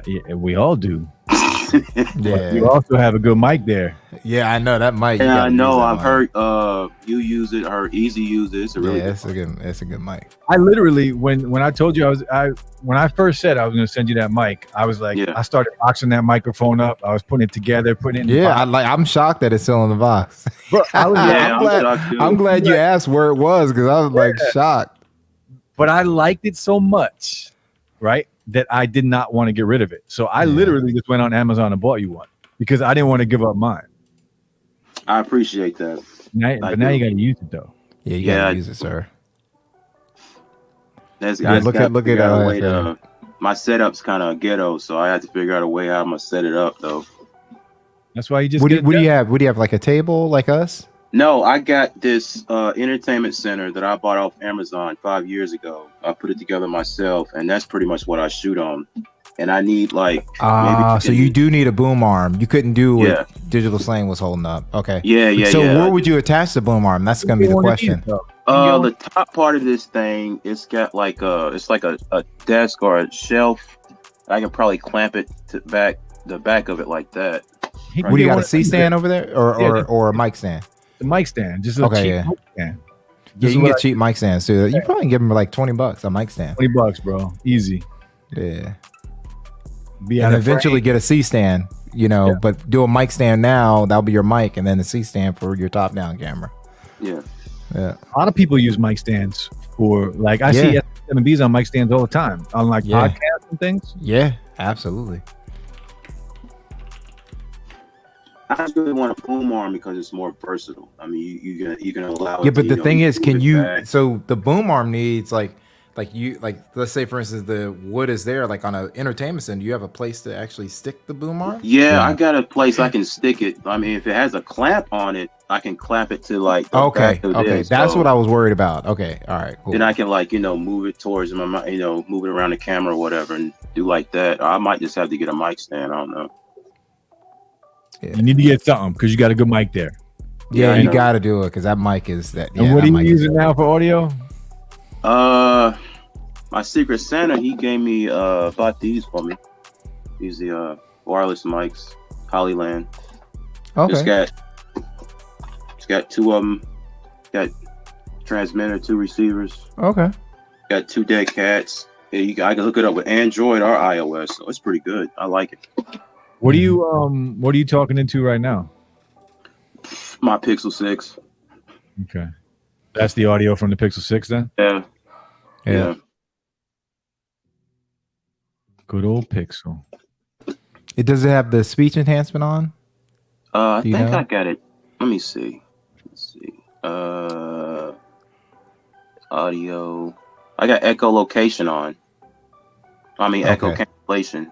Yeah, we all do. Yeah. You also have a good mic there. Yeah, I know that mic. Yeah, I know. I've heard you use it. Heard Easy use it. It's a really it's a good mic. I literally when I told you when I first said I was going to send you that mic, I was like, I started boxing that microphone up. I was putting it together, putting it in the box. I'm shocked that it's still in the box. Bro, I'm glad you asked where it was because I was like shocked. But I liked it so much, right, that I did not want to get rid of it. So I literally just went on Amazon and bought you one because I didn't want to give up mine. I appreciate that. Now you got to use it though. Yeah, you got to use it, sir. Look at my setup's kind of ghetto, so I had to figure out a way how I'm gonna set it up though. That's why you just. What do you have? What do you have? Like a table, like us? No, I got this entertainment center that I bought off Amazon 5 years ago. I put it together myself, and that's pretty much what I shoot on. And I need like so you do need a boom arm. You couldn't do what Digital Slang was holding up. Okay. So where would you attach the boom arm? That's gonna be the question. The top part of this thing, it's got like it's like a desk or a shelf. I can probably clamp it to the back of it like that. He What do you got, a one C of stand over there, Yeah. or a mic stand? the mic stand, just a Okay, cheap yeah. mic stand. Yeah, This you can is get what cheap mic stands too. You probably can give them like $20 a mic stand. $20, bro, easy. Yeah, Be and out of eventually frame. get a C stand. You know, Yeah. but do a mic stand now. That'll be your mic, and then the C stand for your top down camera. Yeah. Yeah, A lot of people use mic stands for like I see Yeah. S7Bs on mic stands all the time on like Yeah. podcasts and things. yeah, absolutely. I just really want a boom arm because it's more versatile. I mean, you can allow. Yeah, it but to, the you know, thing is, move can it you? back. So the boom arm needs like let's say for instance the wood is there like on an entertainment center. You have a place to actually stick the boom arm. Yeah, Yeah. I got a place I can stick it. I mean, if it has a clamp on it, I can clamp it to like the Okay, back of okay, this. that's So what I was worried about. Okay, all right, cool. then I can like move it towards move it around the camera or whatever and do like that. Or I might just have to get a mic stand. I don't know. You need to get something because you got a good mic there. Yeah, I you know. got to do it because that mic is that. And Yeah, what that are you mic is- using now for audio? My Secret Santa, he gave me bought these for me. These the wireless mics, Hollyland. It's Okay, got two of them. Got transmitter, two receivers. okay. Got two dead cats. Yeah, I can hook it up with Android or iOS, so it's pretty good. I like it. What are you talking into right now? My Pixel 6. Okay, that's the audio from the Pixel 6 then. Yeah. Yeah. Good old Pixel. It does it have the speech enhancement on? I Do you think know? I got it. Let me see. Let's see. Audio. I got echolocation on. I mean echo Okay. cancellation.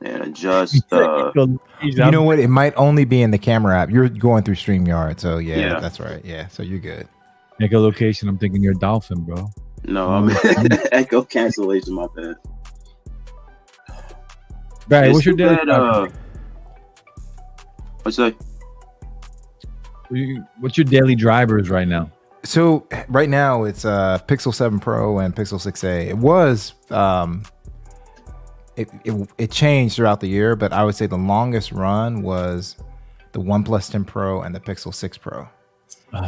And adjust You know what? It might only be in the camera app. You're going through StreamYard, so yeah, Yeah. that's right. Yeah, so you're good. echolocation. I'm thinking you're a dolphin, bro. no, I mean echo cancellation, my bad. Barry, It's what's your too daily? bad, what's that? What's your daily drivers right now? So right now it's Pixel 7 Pro and Pixel 6a. It was it changed throughout the year, but I would say the longest run was the OnePlus 10 Pro and the Pixel 6 Pro.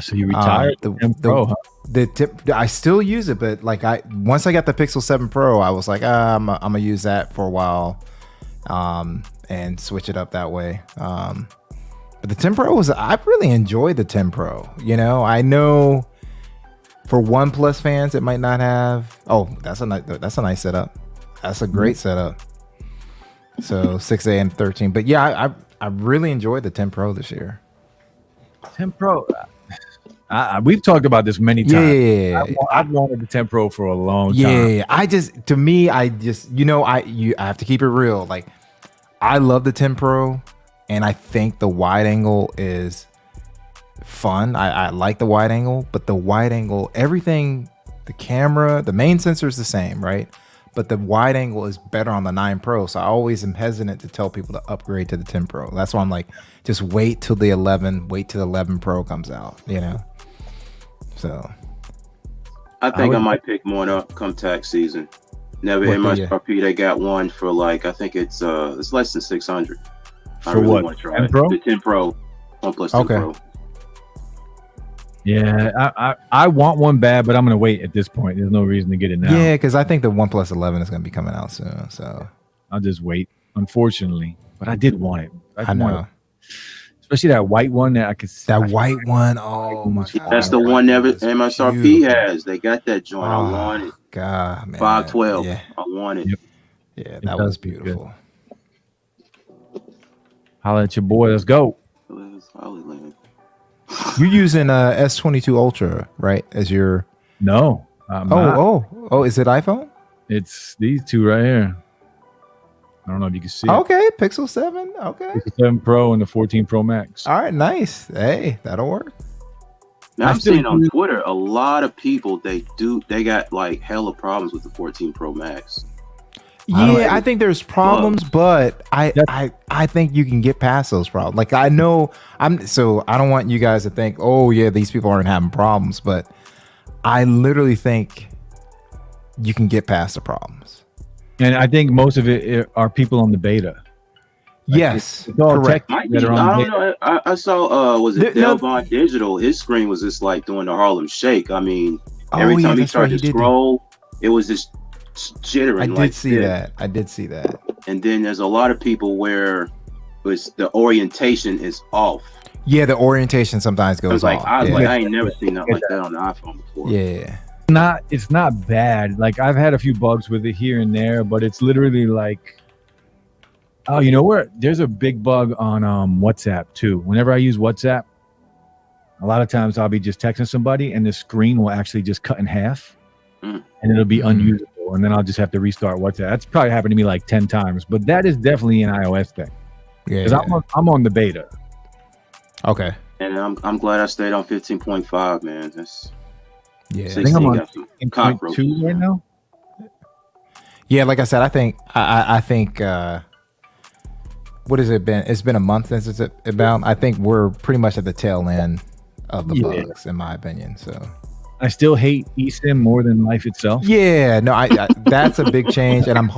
So you retired the- the 10 Pro, huh? The tip, I still use it, but like once I got the Pixel 7 Pro, I was like, I'm gonna use that for a while, and switch it up that way. But the 10 Pro I really enjoyed the 10 Pro. You know, I know for OnePlus fans, it might not have. Oh, that's a nice setup. That's a great setup. So 6A and 13, but yeah, I really enjoyed the 10 Pro this year. 10 Pro. We've talked about this many times. Yeah, I've wanted the 10 Pro for a long time. yeah. I have to keep it real. Like, I love the 10 Pro, and I think the wide angle is fun. I like the wide angle, but the wide angle, everything, the camera, the main sensor is the same, right? But the wide angle is better on the 9 Pro. So I always am hesitant to tell people to upgrade to the 10 Pro. That's why I'm like, just wait till the 11 Pro comes out, you know? So I think would- I might pick one up come tax season. Never What MSRP. They got one for like I think it's less than 600. I For really what? want to try 10 it. Pro? The 10 Pro, OnePlus 10 Okay. Pro. Yeah, I want one bad, but I'm gonna wait at this point. There's no reason to get it now. yeah, because I think the OnePlus 11 is going to be coming out soon. So I'll just wait. Unfortunately, but I did want it. I want know it. Especially that white one that I could. that white one. Oh my god, That's the one that that was MSRP beautiful. has. They got that joint. I Oh, want it. God, man. 512. Yeah, I want it. Yep. yeah, It that does was look good. beautiful. Holla at your boy. Let's go. It's Hollyland. You're using S22 Ultra, right? As your No. I'm not. oh, is it iPhone? It's these two right here. I don't know if you can see. it. Okay, Pixel 7. Okay, It's the 7 Pro and the 14 Pro Max. all right, nice. Hey, that'll work. Now I I'm still seeing on use- Twitter a lot of people they got like hella problems with the 14 Pro Max. Yeah, I think there's problems, but I think you can get past those problems. Like I know I don't want you guys to think, oh yeah, these people aren't having problems, but I literally think you can get past the problems. And I think most of it are people on the beta. Yes, It's all correct. tech Might that be. are I on don't beta. know. I saw was it No. Delvon Digital? His screen was just like doing the Harlem Shake. I mean, Oh, every yeah, time he that's right, tried he to did do- scroll, it was just jittering. I did like see this. that. I did see that. And then there's a lot of people where the orientation is off. Yeah, the orientation sometimes I goes was like, off. I yeah. ain't never seen nothing like that on the iPhone before. Yeah. It's not bad. Like I've had a few bugs with it here and there, but it's literally like, oh, you know where? There's a big bug on WhatsApp too. Whenever I use WhatsApp, a lot of times I'll be just texting somebody, and the screen will actually just cut in half, and it'll be unusable, and then I'll just have to restart WhatsApp. That's probably happened to me like 10 times, but that is definitely an iOS thing. Yeah. Because I'm on the beta. Okay. And I'm glad I stayed on 15.5, man. That's Yeah. I think I'm 16 on got some 2 cockroaches. right now. Yeah, like I said, I think what has it been? It's been a month since it's about. I think we're pretty much at the tail end of the bugs, in my opinion. So I still hate eSIM more than life itself. yeah, no, I that's a big change, and I'm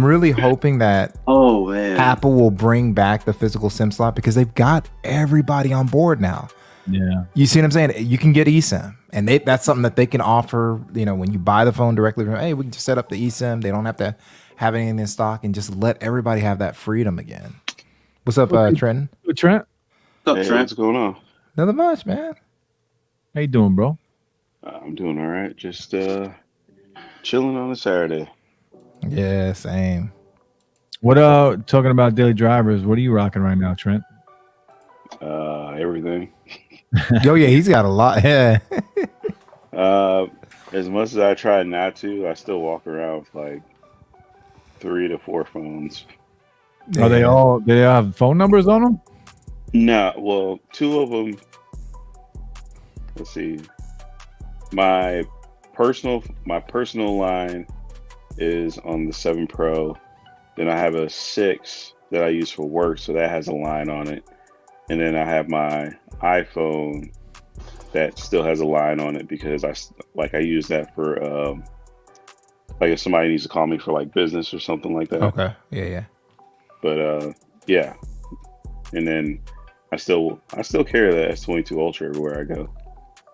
really hoping that Oh man. Apple will bring back the physical SIM slot because they've got everybody on board now. Yeah. You see what I'm saying? You can get eSIM, and that's something that they can offer. You know, when you buy the phone directly from, hey, we can just set up the eSIM. They don't have to have anything in stock, and just let everybody have that freedom again. What's up, Trenton? Trent, What's up, Hey, Trent? what's going on? Nothing much, man. how you doing, bro? I'm doing all right. Just chilling on a Saturday. Yeah, same. What talking about daily drivers? What are you rocking right now, Trent? Everything. Yo, yeah, he's got a lot. Yeah. As much as I try not to, I still walk around with like 3 to 4 phones. Are they all? They have phone numbers on them? No, well, 2 of them. Let's see. My personal line is on the 7 Pro. Then I have a 6 that I use for work, so that has a line on it. And then I have my iPhone that still has a line on it because I use that for like if somebody needs to call me for like business or something like that. Okay. Yeah. But yeah. And then I still carry the S22 Ultra everywhere I go.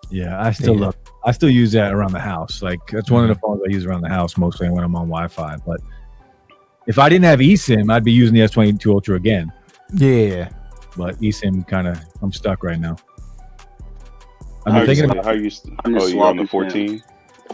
Yeah, I still use that around the house. Like that's one of the phones I use around the house mostly when I'm on Wi-Fi. But if I didn't have eSIM, I'd be using the S22 Ultra again. Yeah. But eSIM I'm stuck right now. How I'm thinking you, about. how you, I'm just you're on the swapping 14?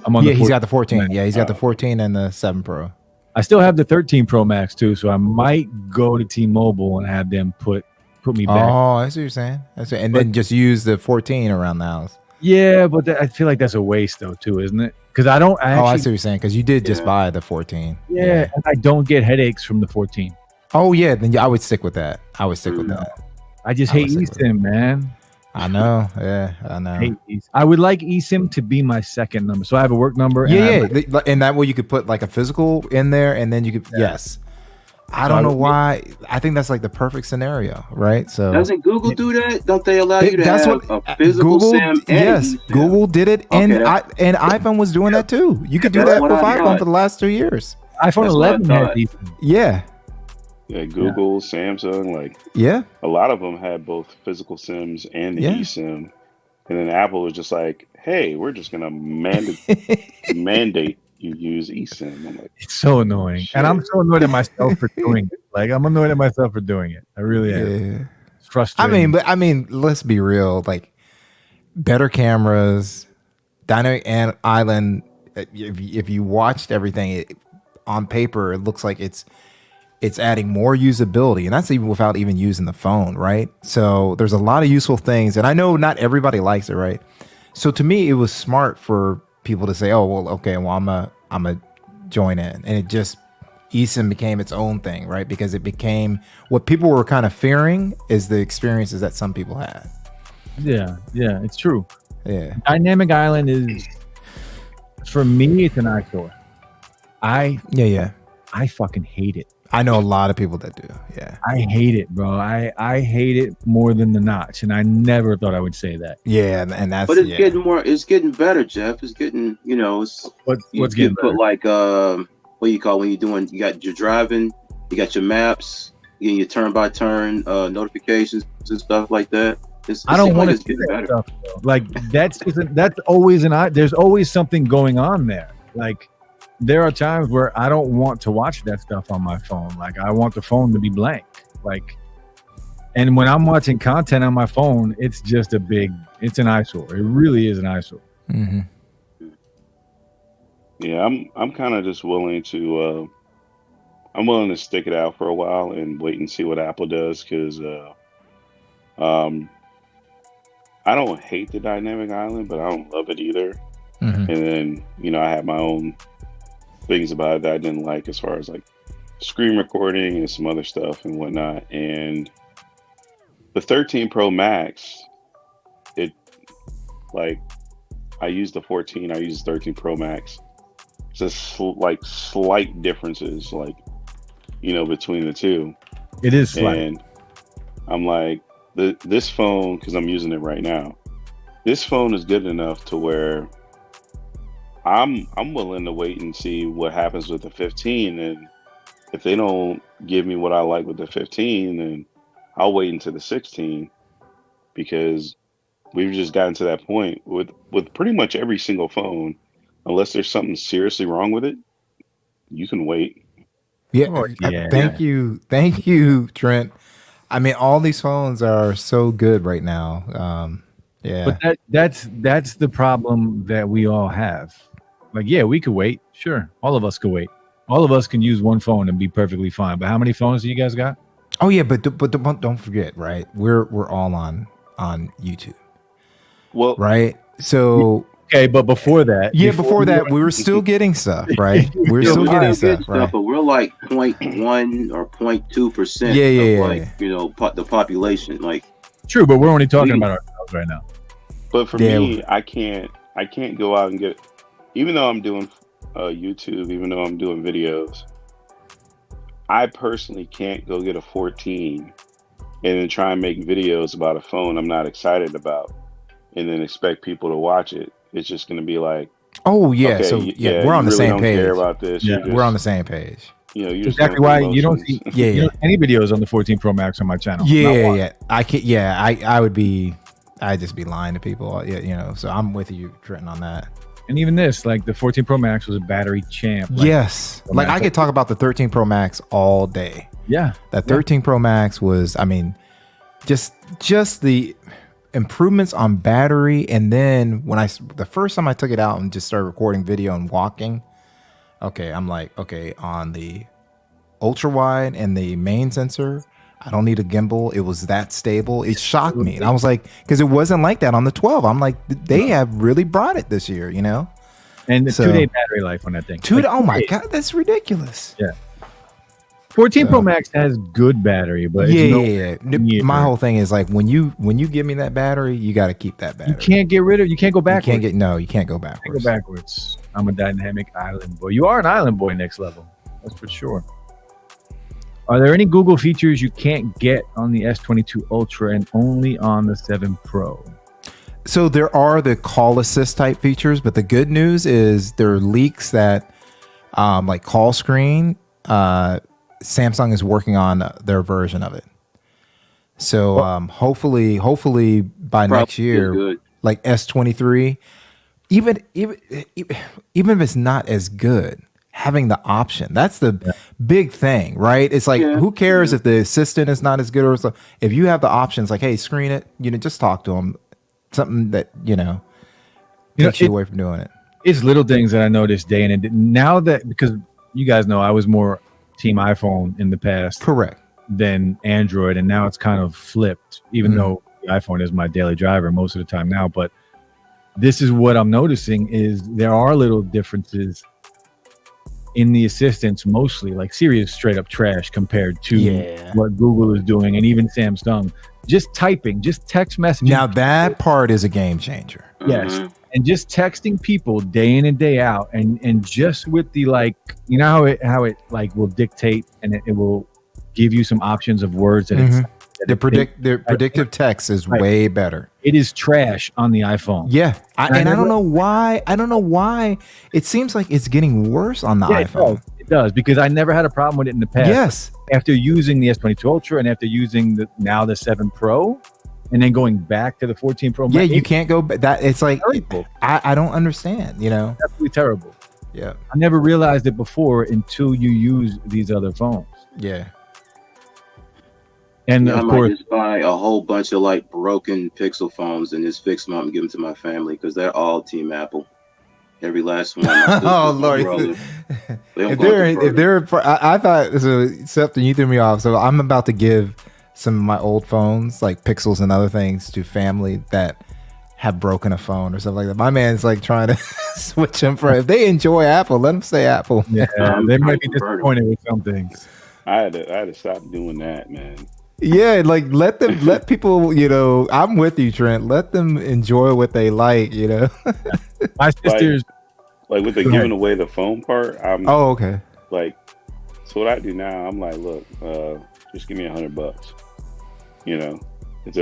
I'm on Yeah, the he's 14. got the 14. Yeah, he's got the 14 and the 7 Pro. I still have the 13 Pro Max too, so I might go to T-Mobile and have them put me back. Oh, I see what you're saying. And then just use the 14 around the house. Yeah, but I feel like that's a waste though too, isn't it? Because I don't. I see what Actually, you're saying, because you did just Yeah. buy the 14. yeah, and I don't get headaches from the 14. Oh, yeah, then I would stick with that. I would stick with that. I just I hate was sick with eSIM, man. I know. Yeah, I know. Hate eSIM. I would like eSIM to be my second number, so I have a work number. And Yeah. And that way you could put like a physical in there, and then you could, yes. I don't know why. I think that's like the perfect scenario, right? So Doesn't Google do that? Don't they allow you to that's have what a physical Google. SIM? And Yes, eSIM? Google did it, Okay, and that's- and iPhone was doing that too. You could do That's that what with I iPhone thought. for the last 2 years. iPhone That's what I 11 has thought. eSIM. Yeah, Yeah, Google, Samsung, like yeah, a lot of them had both physical SIMs and the Yeah. eSIM. And then Apple was just like, hey, we're just going to mandate you use eSIM. I'm like, It's so annoying, and I'm so annoyed at myself for doing it. Like I'm annoyed at myself for doing it. I really am. yeah. It's frustrating. I mean, let's be real. Like, better cameras, Dynamic Island. If you watched everything on paper, it looks like it's adding more usability, and that's even without even using the phone, right? So there's a lot of useful things, and I know not everybody likes it, right? So to me, it was smart for people to say, "Oh, well, okay, well, I'm a join in," and it just eSIM became its own thing, right? Because it became what people were kind of fearing is the experiences that some people had. yeah, it's true. Yeah, Dynamic Island is, for me, it's an eyesore. yeah. I fucking hate it. I know a lot of people that do. Yeah, I hate it, bro. I hate it more than the notch, and I never thought I would say that. yeah, and that's But it's yeah. getting more. It's getting better, Jeff. It's getting. It's What's you getting put like what you call when you're doing, you got your driving, you got your maps, you get your turn by turn notifications and stuff like that. I don't want to it's see getting that better. stuff, though. Like that's always there's always something going on there. Like there are times where I don't want to watch that stuff on my phone. Like I want the phone to be blank. Like, and when I'm watching content on my phone, it's just it's an eyesore. It really is an eyesore. Mm-hmm. Yeah, I'm kind of just willing to I'm willing to stick it out for a while and wait and see what Apple does, because I don't hate the dynamic island, but I don't love it either. Mm-hmm. And then, you know, I have my own things about it that I didn't like, as far as like screen recording and some other stuff and whatnot. And the 13 Pro Max, it, like, I use the 14, I use the 13 Pro Max. Just like slight differences, like, you know, between the two. It is slight. And I'm like, this phone, because I'm using it right now, this phone is good enough to where I'm willing to wait and see what happens with the 15. And if they don't give me what I like with the 15, then I'll wait until the 16, because we've just gotten to that point with pretty much every single phone. Unless there's something seriously wrong with it, you can wait. Yeah. Oh, yeah. Thank you, Trent. I mean, all these phones are so good right now. Yeah. But that's the problem that we all have. Like, yeah, we could wait. Sure. All of us could wait. All of us can use one phone and be perfectly fine. But how many phones do you guys got? Oh yeah, but don't forget, right? We're all on YouTube, Well, right? So Okay, but before that, before that, we were still getting stuff, right? We're still getting stuff, right? But we're like 0.1 or 0.2%. Yeah, of like, you know, the population. Like, true, but we're only talking about ourselves right now. but for Yeah. me, I can't go out and get, even though I'm doing YouTube, even though I'm doing videos, I personally can't go get a 14 and then try and make videos about a phone I'm not excited about, and then expect people to watch it. It's just going to be like, Oh yeah, okay, so yeah, we're on you the really same don't page. care about this. Yeah, You're just, We're on the same page. you know, you're Exactly just why going you don't through see motions. Yeah, you yeah, know, any videos on the 14 Pro Max on my channel. Not yeah, one. yeah. I can't. Yeah, I'd just be lying to people. Yeah, you know. So I'm with you, Trenton, on that. And even this, like the 14 Pro Max was a battery champ. Like, Yes, Pro like Max. I could talk about the 13 Pro Max all day. Yeah. That 13 Pro Max was, I mean, just the improvements on battery, and then the first time I took it out and just started recording video and walking, okay, I'm like, okay, on the ultra wide and the main sensor, I don't need a gimbal. It was that stable. It shocked me. And I was like, because it wasn't like that on the 12. I'm like, they have really brought it this year, you know? And the So- 2-day battery life on that thing. Like, Oh my 2 days. God, that's ridiculous. 14 Pro Max has good battery, but Yeah, it's no, yeah. My whole thing is like, when you give me that battery, you got to keep that battery. you can't get rid of. You can't go backwards. You can't go You can't backwards. go backwards. I'm a dynamic island boy. You are an island boy next level. That's for sure. Are there any Google features you can't get on the S22 Ultra and only on the 7 Pro? So there are the call assist type features, but the good news is there are leaks that, like call screen, Samsung is working on their version of it. So hopefully by probably next year, good. like S23, even if it's not as good, having the option, that's the big thing, right? It's like, Yeah, who cares if the assistant is not as good, or so, if you have the options, like, hey, screen it, just talk to them, something that takes you away from doing it. It's little things that I noticed day in and day. Now that, because you guys know I was more team iPhone in the past Correct. than Android, and now it's kind of flipped, even though the iPhone is my daily driver most of the time now. But this is what I'm noticing is there are little differences in the assistants, mostly like Siri is straight up trash compared to what Google is doing, and even Samsung. Just typing, just text messaging. Now that part is a game changer. Yes. Mhm. And just texting people day in and day out, and just with the, like, you know how it like will dictate, and it will give you some options of words that it's that The predictive text is Right. way better. it is trash on the iPhone. Yeah, I I don't never- know why. It seems like it's getting worse on the Yeah, it iPhone. does. It It does, because I never had a problem with it in the past. Yes. After using the S22 Ultra and after using the 7 Pro, and then going back to the 14 Pro. Yeah, you can't go back. That it's like terrible. I don't understand. You know. Absolutely terrible. Yeah. I never realized it before until you use these other phones. Yeah. And I of might course, just buy a whole bunch of like broken Pixel phones and just fix them up and give them to my family because they're all Team Apple. Every last one. Oh Lord! If they're, I thought so. Something you threw me off. So I'm about to give some of my old phones, like Pixels and other things, to family that have broken a phone or something like that. My man's like trying to switch them for. If they enjoy Apple, let them say Apple. yeah, they might be disappointed with some things. I had to stop doing that, man. Yeah, like let people, you know, I'm with you, Trent. Let them enjoy what they like, you know. My sister's like with the giving away the phone part. Oh, okay. Like, so what I do now, I'm like, look, just give me $100. You know, it's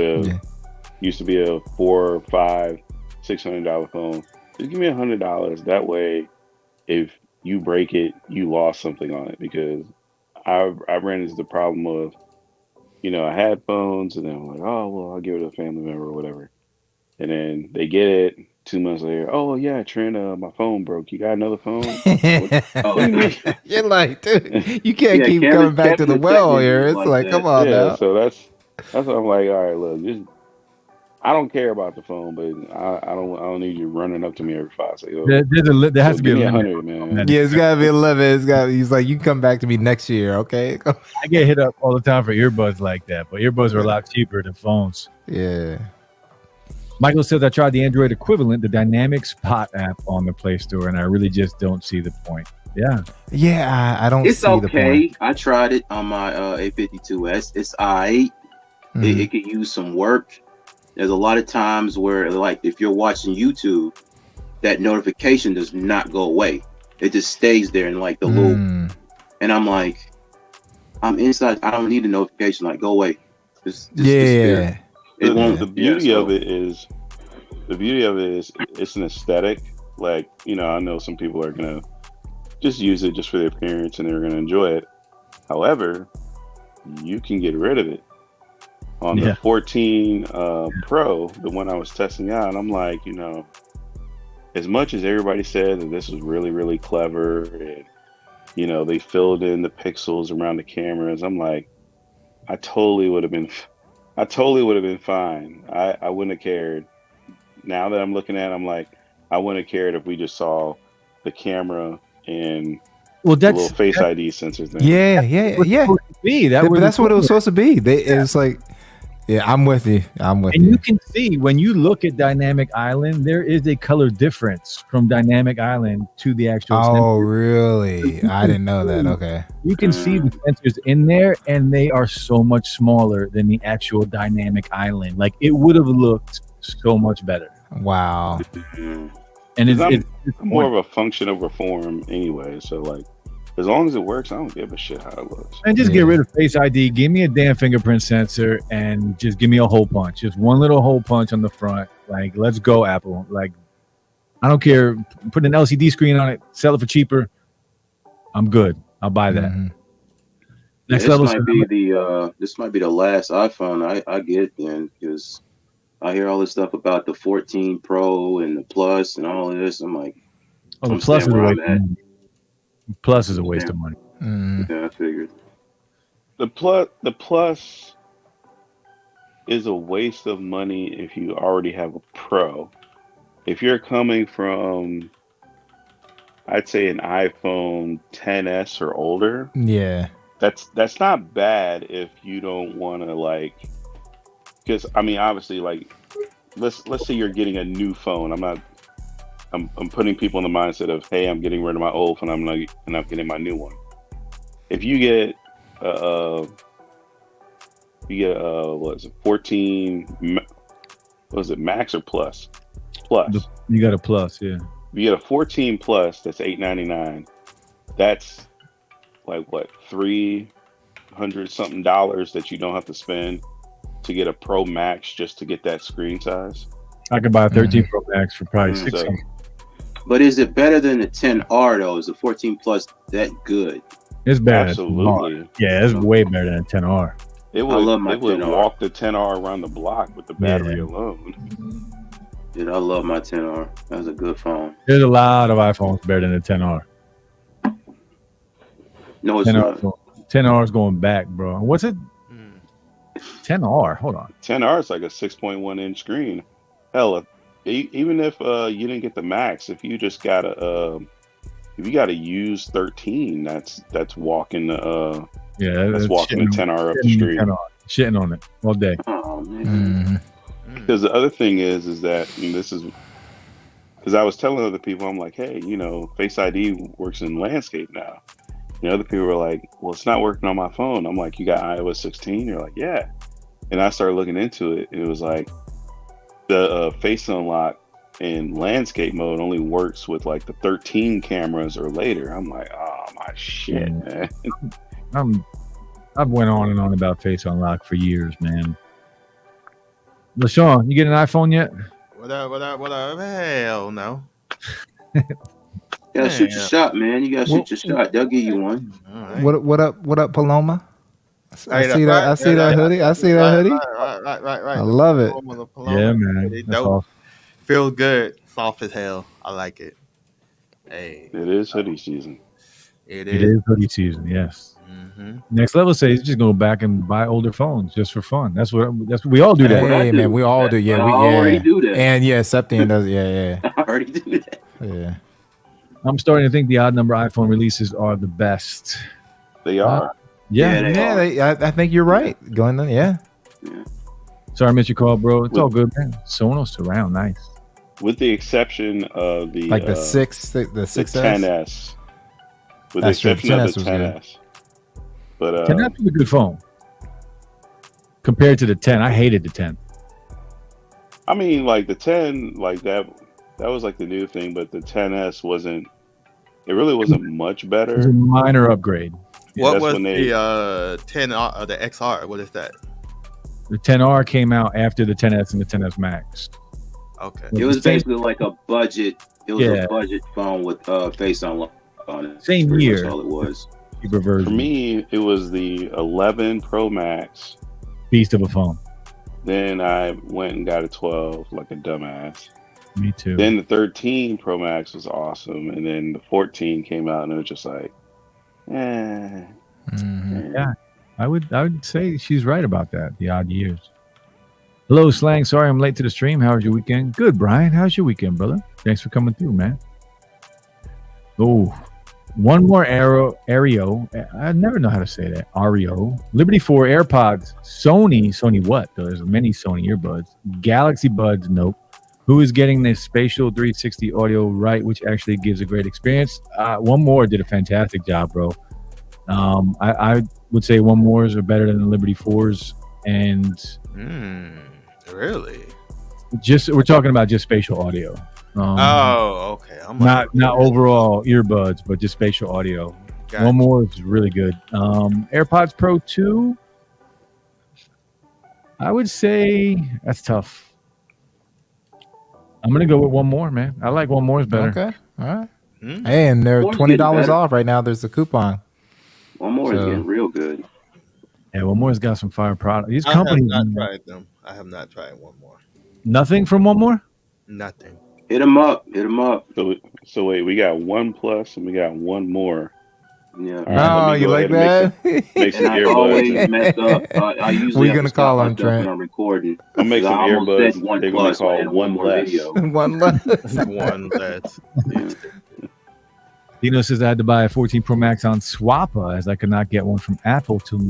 used to be a $400, $500, $600 phone. Just give me $100. That way, if you break it, you lost something on it. Because I ran into the problem of, you know, I had phones, and then I'm like, oh well, I'll give it to a family member or whatever, and then they get it 2 months later. Oh yeah, Trent, my phone broke. You got another phone? You're like, dude, you can't keep coming back to the well here. It's like, come on now. So that's what I'm like. All right, look, I don't care about the phone, but I don't need you running up to me every 5 seconds. There has to be a $100, man. Yeah, it's gotta be 11. He's like, you can come back to me next year, okay? I get hit up all the time for earbuds like that, but earbuds are a lot cheaper than phones. Yeah. Michael says, I tried the Android equivalent, the Dynamic Spot app on the Play Store, and I really just don't see the point. Yeah. Yeah, I don't It's see the okay. point. I tried it on my A52s. It's alright. It could use some work. There's a lot of times where, like, if you're watching YouTube, that notification does not go away. It just stays there in like the loop. And I'm like, I'm inside. I don't need a notification. Like, go away. Just disappear. It won't. The beauty of it is, it's an aesthetic. Like, you know, I know some people are gonna just use it just for the appearance and they're gonna enjoy it. However, you can get rid of it. On the 14 Pro, the one I was testing out, I'm like, you know, as much as everybody said that this was really, really clever, and, you know, they filled in the pixels around the cameras, I'm like, I totally would have been fine. I wouldn't have cared. Now that I'm looking at it, I'm like, I wouldn't have cared if we just saw the camera and the little Face ID sensor thing. Yeah. That's what it was supposed to be. It's like, yeah, I'm with you. And you can see when you look at Dynamic Island, there is a color difference from Dynamic Island to the actual sensor. Oh, really? I didn't know that. Okay. You can see the sensors in there, and they are so much smaller than the actual Dynamic Island. Like, it would have looked so much better. Wow. And it's more of a function over form anyway. So, like, as long as it works, I don't give a shit how it looks. And just get rid of Face ID. Give me a damn fingerprint sensor and just give me a hole punch. Just one little hole punch on the front. Like, let's go, Apple. Like, I don't care. Put an LCD screen on it. Sell it for cheaper. I'm good. I'll buy that. Next level. This might be the last iPhone I get then, because I hear all this stuff about the 14 Pro and the Plus and all of this. I'm like, the Plus is a waste of money. Plus is a waste of money. Yeah, I figured. The Plus is a waste of money if you already have a Pro. If you're coming from, I'd say, an iPhone 10s or older, that's not bad if you don't want to, like, because I mean, obviously, like, let's say you're getting a new phone. I'm putting people in the mindset of, hey, I'm getting rid of my old phone, and I'm getting my new one. If you get what is it, 14? What is it, Max or Plus? Plus. You got a Plus, yeah. If you get a 14 Plus, that's $899. That's like what, $300 something that you don't have to spend to get a Pro Max just to get that screen size. I could buy a 13 Pro Max for probably $600. But is it better than the 10R though? Is the 14 Plus that good? It's better. Absolutely. Yeah, it's way better than 10R. It would, love my it would 10R. walk the 10R around the block with the battery Yeah. alone. Dude, I love my 10R. That's a good phone. There's a lot of iPhones better than the 10R. No, it's 10R, not. 10R is going back, bro. What's it? 10R. Hold on. 10R is like a 6.1 inch screen. Hell, even if you didn't get the max, if you just got if you got to use 13, that's walking the Yeah, that's walking the 10R up the street. 10R. Shitting on it all day. Oh man. Because the other thing is that, and this is because I was telling other people, I'm like, hey, Face ID works in landscape now. Other people were like, well, it's not working on my phone. I'm like, you got iOS 16? You're like, yeah. And I started looking into it. And it was like the face unlock in landscape mode only works with like the 13 cameras or later. I'm like, oh my shit, man. I've went on and on about Face Unlock for years, man. LaShawn, you get an iPhone yet? What up? Hell no. You gotta shoot your shot, man. You gotta shoot your shot. They'll give you one. All right. What up, Paloma? I Hey, see that. I see that hoodie. I see that hoodie. Right. I love it. Yeah, man. It's That's dope. awesome. Feels good. Soft as hell. I like it. Hey, It is hoodie season. it It is. is hoodie season, yes. Mm-hmm. Next level says just go back and buy older phones just for fun. That's what we all do that. What I Hey do. man, we all do. Yeah, I we already do that. And yeah, Septian does. Yeah, I already do that. yeah. I'm starting to think the odd number iPhone releases are the best. They are. Yeah. Yeah, they are. I think you're right. Going on, yeah. Sorry, I missed your call, bro. It's all good, man. Sonos surround, nice. With the exception of the Like the the 6S. 10S. With the That's true. exception of 10S the was good. 10S. But 10 is a good phone compared to the 10. I hated the 10. I mean, like the 10, like that was like the new thing, but the 10S wasn't. It really wasn't much It was a better. minor upgrade. What that's was when they- the 10 the XR? What is that? The 10R came out after the 10S and the 10S Max. Okay. It was Same- basically like a budget. It was Yeah. a budget phone with Face Unlock on it. Same Pretty much year. all it was. Cheaper version. For me, it was the 11 Pro Max. Beast of a phone. Then I went and got a 12, like a dumbass. Me too. Then the 13 Pro Max was awesome, and then the 14 came out, and it was just like, Mhm. Yeah. I would say she's right about that. The odd years. Hello, Slang. Sorry I'm late to the stream. How was your weekend? Good, Brian. How's your weekend, brother? Thanks for coming through, man. Oh, one more Aereo. I never know how to say that. Aereo. Liberty 4 AirPods. Sony what? There's many Sony earbuds. Galaxy Buds. Nope. Who is getting this spatial 360 audio right, which actually gives a great experience? One More did a fantastic job, bro. I would say One More's are better than the Liberty 4s, and Really? just we're talking about just spatial audio. Oh, okay. I'm Not overall earbuds, but just spatial audio. Gotcha. One More is really good. AirPods Pro 2, I would say that's tough. I'm gonna go with One More, man. I like One More's better. Okay. All right. Mm. Hey, and they're More's $20 getting better. off right now. There's a coupon. One more is So- getting real good. Yeah, One More's got some fire product. These I have companies, not tried them. I have not tried One More. nothing from One More. Nothing. Hit them up. Hit them up. So wait, we got One Plus and we got one more. Yeah. All right, Oh, let me you go like ahead that? Make some And I always earbuds. mess up. I usually We have gonna to call stop him, myself Trent. when I'm recording. I'll make some I almost earbuds. said One They're gonna Plus, call I had it One more Less. video. One less. One less. Dino says I had to buy a 14 Pro Max on Swappa as I could not get one from Apple till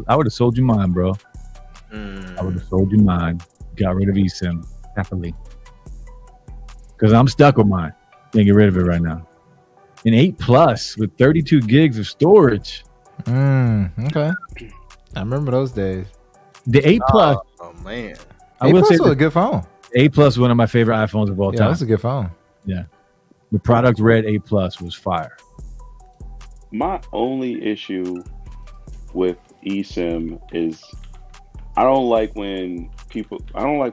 I would have sold you mine, bro. I would have sold you mine. Got rid of eSIM happily. Because I'm stuck with mine. Can't get rid of it right now. An 8 Plus with 32 gigs of storage. Okay. I remember those days. The 8 Plus, Oh man. I will say was a the good phone. 8 Plus is one of my favorite iPhones of all Yeah, time. that's a good phone. The product Red 8 Plus was fire. My only issue with eSIM is I don't like when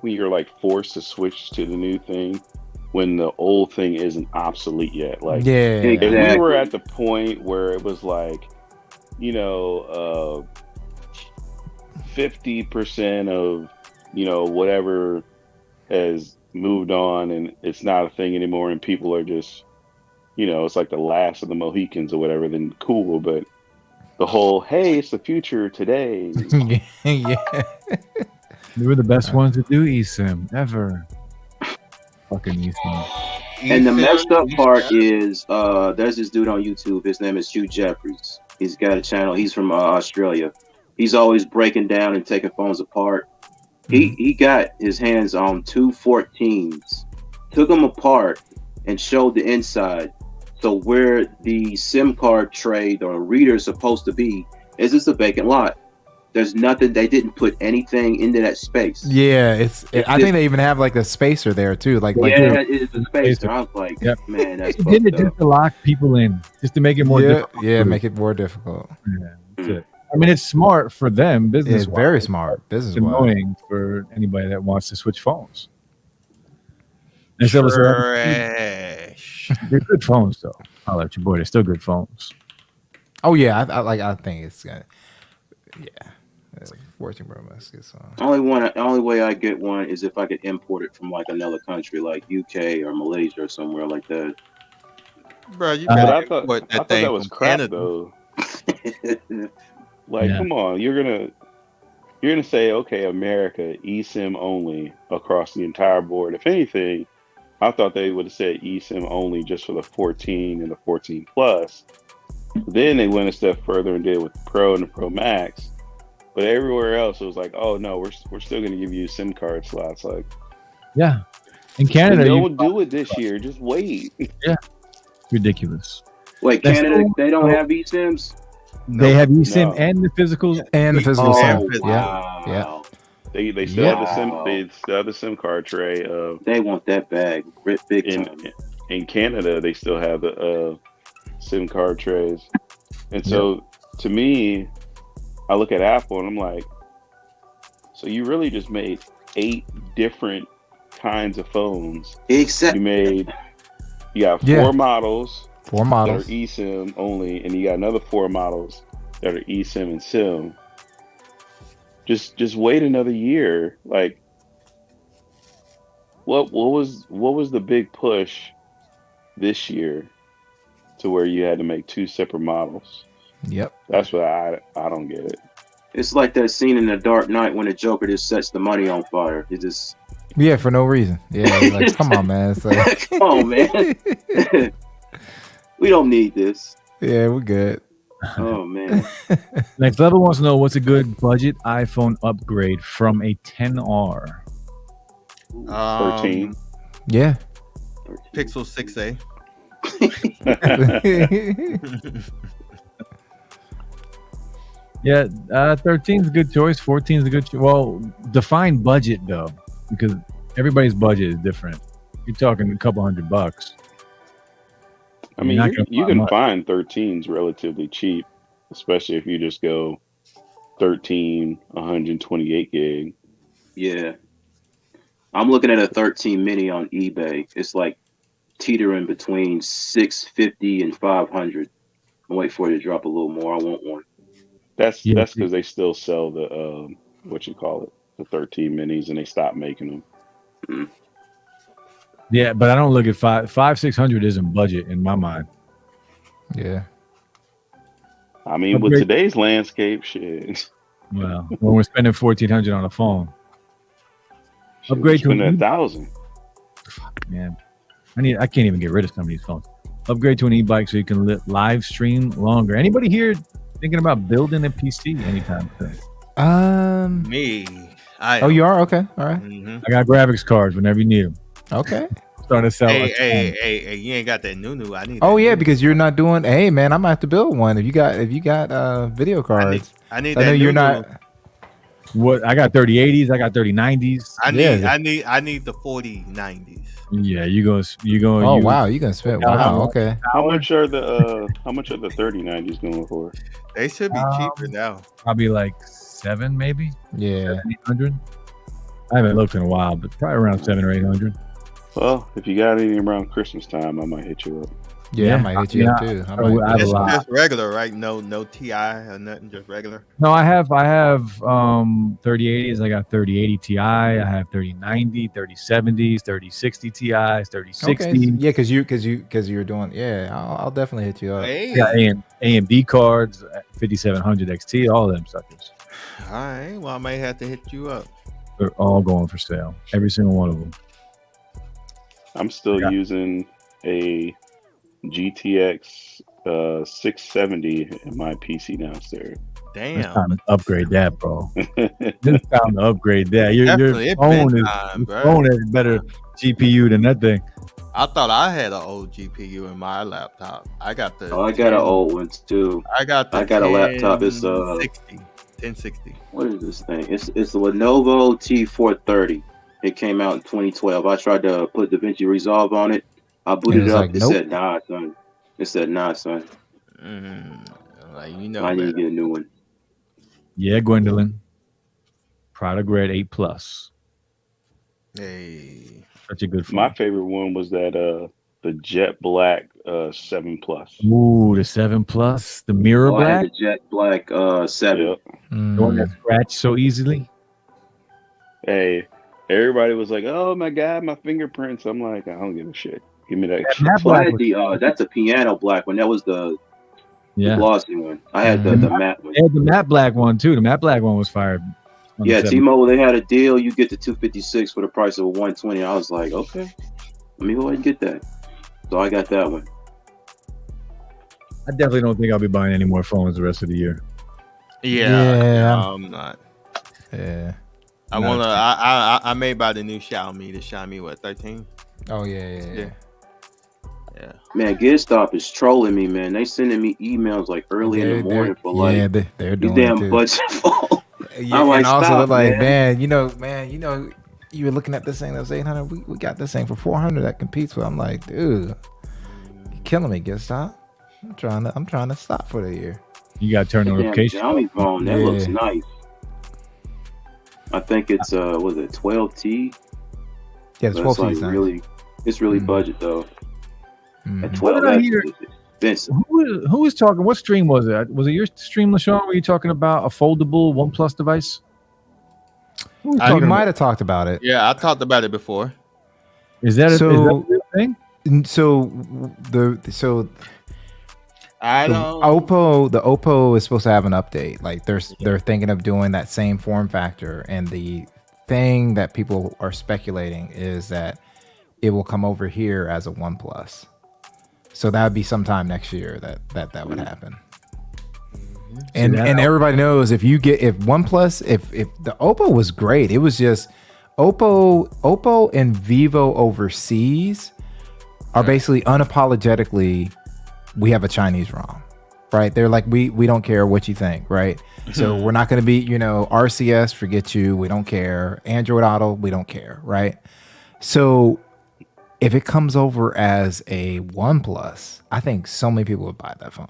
you're like forced to switch to the new thing when the old thing isn't obsolete yet. Like, Yeah. if we Exactly. were at the point where it was like, 50% of, whatever has moved on and it's not a thing anymore, and people are just, it's like the last of the Mohicans or whatever, then cool. But the whole, hey, it's the future today. Yeah. We were the best ones to do eSIM ever. Fucking eSIM. And the messed up part is there's this dude on YouTube. His name is Hugh Jeffries. He's got a channel. He's from Australia. He's always breaking down and taking phones apart. He got his hands on two 14s, took them apart, and showed the inside. So where the SIM card tray or reader is supposed to be is just a vacant lot. There's nothing. They didn't put anything into that space. Yeah, I think they even have like a spacer there too. Like Yeah, it is a space. I was like, Yep. man, that's They did it fucked up. just to lock people in, just to make it more difficult. yeah, make it more difficult. Yeah, that's it. I mean, it's smart for them, business. It's very smart business. It's annoying for anybody that wants to switch phones. And so Trash. they're good phones, though. I'll let you boy. They're still good phones. Oh yeah, I think it's gonna. Yeah, 14 Pro Max is Only way I get one is if I could import it from like another country, like UK or Malaysia or somewhere like that. Bro, you But better I thought import that thing was from crap Canada. though. Like, Yeah. come on, you're gonna say, okay, America eSIM only across the entire board. If anything, I thought they would have said eSIM only just for the 14 and the 14 Plus. Then they went a step further and did with the Pro and the Pro Max. But everywhere else, it was like, oh no, we're still gonna give you SIM card slots. Like, Yeah. In Canada, don't do it this year. Just wait. ridiculous. Wait, That's Canada, cool. they don't have eSIMs? They have eSIM No. and the physicals. and the physical Oh, SIM. Yeah, wow. yeah. They still Yeah. have the SIM. They still have the SIM card tray. They want that bag big In time. Canada, they still have the SIM card trays. And so, to me, I look at Apple and I'm like, so you really just made 8 different kinds of phones. Except You got 4 Yeah. models 4 that models. are eSIM only, and you got another 4 models that are eSIM and SIM. Just wait another year. Like, what was the big push this year to where you had to make 2 separate models? Yep. That's what I don't get it. it's like that scene in The Dark Knight when the Joker just sets the money on fire. It just Yeah, for no reason. Yeah, it's like, come on, man. It's like, come on, man. We don't need this. yeah, we're good. Oh man. Next level wants to know what's a good budget iPhone upgrade from a 10R. 13. Yeah. Pixel 6a. Yeah, 13 is a good choice. 14 is a good choice. Well, define budget though, because everybody's budget is different. You're talking a couple $100. I mean, You're not gonna you find can much. find 13s relatively cheap, especially if you just go 13, 128 gig. Yeah. I'm looking at a 13 mini on eBay. It's like teetering between 650 and 500. I'll wait for it to drop a little more. I want one. That's Yeah. because they still sell the the 13 minis, and they stopped making them. Yeah, but I don't look at 600 isn't budget in my mind. Yeah. I mean, with Upgrade- today's landscape, shit. Well, when we're spending 1,400 on a phone, Upgrade to spend an 1,000. man, I can't even get rid of some of these phones. Upgrade to an e-bike so you can live stream longer. Anybody here thinking about building a PC anytime soon? Me. Oh, you are? Okay. All right. Mm-hmm. I got graphics cards whenever you need them. Okay. Starting to sell. Hey, you ain't got that new. I need. Oh that yeah, new. because you're not doing. Hey man, I might have to build one. If you got video cards, I need. I know that you're new. not. What I got 3080s, I got 3090s. I Yeah. need the 4090s. Yeah, you go. Oh wow, you gonna spend? Wow. Okay. How much are the 3090s going for? They should be cheaper now. Probably like 7, maybe Yeah. 800. I haven't looked in a while, but probably around 700 or 800. Well, if you got any around Christmas time, I might hit you up. Yeah, I might hit you up yeah, too. I I might have a It's lot. just regular, right? No TI or nothing, just regular. No, I have 3080s. I got 3080 Ti. I have 3090, 3070s, 3060 Ti's, Okay, 3060s. yeah, because you're doing. Yeah, I'll definitely hit you up. Hey, I got AMD cards, 5700 XT, all of them suckers. all right. Well, I may have to hit you up. They're all going for sale. Every single one of them. I'm still Yeah. using a GTX 670 in my PC downstairs. It's Damn. time to upgrade that, bro. It's time to upgrade that. Your Definitely, it phone been is time, your bro. phone has better GPU than that thing. I thought I had an old GPU in my laptop. I got the. Oh, I got an old one too. I got I got a laptop. It's 1060. what is this thing? It's the Lenovo T430. It came out in 2012. I tried to put DaVinci Resolve on it. I booted It was it up. like, It nope. said nah, son. It said nah, son. Like you know, I need to better. get a new one. Yeah, Gwendolyn. Product Red 8 Plus. Hey, Such a good phone. My favorite one was that the Jet Black 7 Plus. Ooh, the 7 Plus, the mirror Oh, I had black, the Jet Black 7. Yep. the one that scratched so easily. Hey, everybody was like, "Oh my god, my fingerprints." I'm like, I don't give a shit. Give me that That shit. matte I black had was- the that's a piano black one. That was the yeah. glossy one. I had the matte one. They had the matte black one too. The matte black one was fired. on the Yeah, 7. T-Mobile, they had a deal. You get the 256 for the price of a 120. I was like, okay, let me go ahead and get that. So I got that one. I definitely don't think I'll be buying any more phones the rest of the year. yeah, I'm not. Yeah. I No. wanna. I may buy the new Xiaomi. The Xiaomi what 13? Oh yeah. Yeah. Man, GameStop is trolling me, man. They sending me emails like early in the morning for like yeah, they're these doing it damn too. budget phones. Yeah, I'm like, and also stop, they're like, man. man, you were looking at this thing that was 800. We got this thing for 400 that competes with. I'm like, dude, you're killing me. GameStop. I'm trying to stop for the year. You got to turn Damn notifications. Xiaomi phone, that Yeah. looks nice. I think it's was it 12T? Yeah, the But 12 it's like is nice. really, it's really Mhm. budget though. Mhm. At 12, What did I that's hear? expensive. Who was talking? What stream was it? Was it your stream, LaShawn? Were you talking about a foldable OnePlus device? Who was I You talking might about- have talked about it. Yeah, I talked about it before. Is that a So- real thing? So I the don't. the Oppo is supposed to have an update. Like they're thinking of doing that same form factor, and the thing that people are speculating is that it will come over here as a OnePlus. So that would be sometime next year that would happen. And that- and everybody knows if OnePlus if the Oppo was great, it was just Oppo and Vivo overseas are basically unapologetically, we have a Chinese ROM, right? They're like, we don't care what you think, right? So we're not going to be, RCS, forget you, we don't care. Android Auto, we don't care, right? So if it comes over as a OnePlus, I think so many people would buy that phone.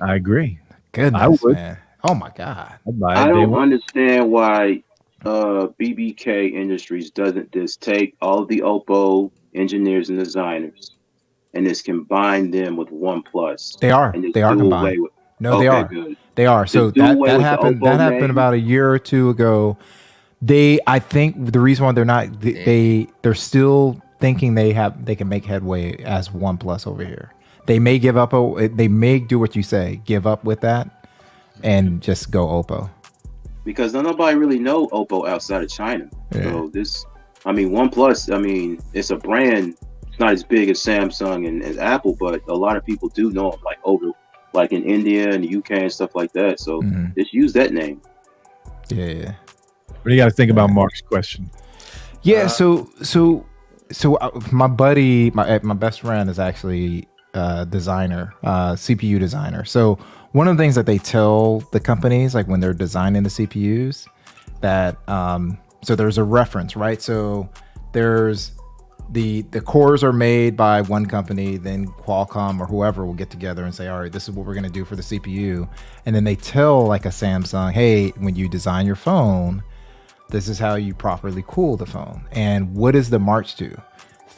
I agree. Goodness, would. man. Oh my God. I'd buy it I day don't one. understand why BBK Industries doesn't just take all the Oppo engineers and designers and just combine them with OnePlus. They are. And just They are do combined. away with- No, they Okay, are. good. They are. So Just do that, away that with the happened. Oppo That happened name. about a year or two ago. I think the reason why they're not, they're still thinking they can make headway as OnePlus over here. They may give up. They may do what you say, give up with that, and just go Oppo. Because nobody really know Oppo outside of China. Yeah. So OnePlus, it's a brand. It's not as big as Samsung and as Apple, but a lot of people do know them, like in India and the UK and stuff like that. So Mhm. just use that name. Yeah. What do you got to think about Mark's question? Yeah. So my buddy, my best friend is actually a designer, CPU designer. So one of the things that they tell the companies, like when they're designing the CPUs, that so there's a reference, right? So there's the cores are made by one company, then Qualcomm or whoever will get together and say, all right, this is what we're going to do for the CPU. And then they tell like a Samsung, hey, when you design your phone, this is how you properly cool the phone. And what is the march to?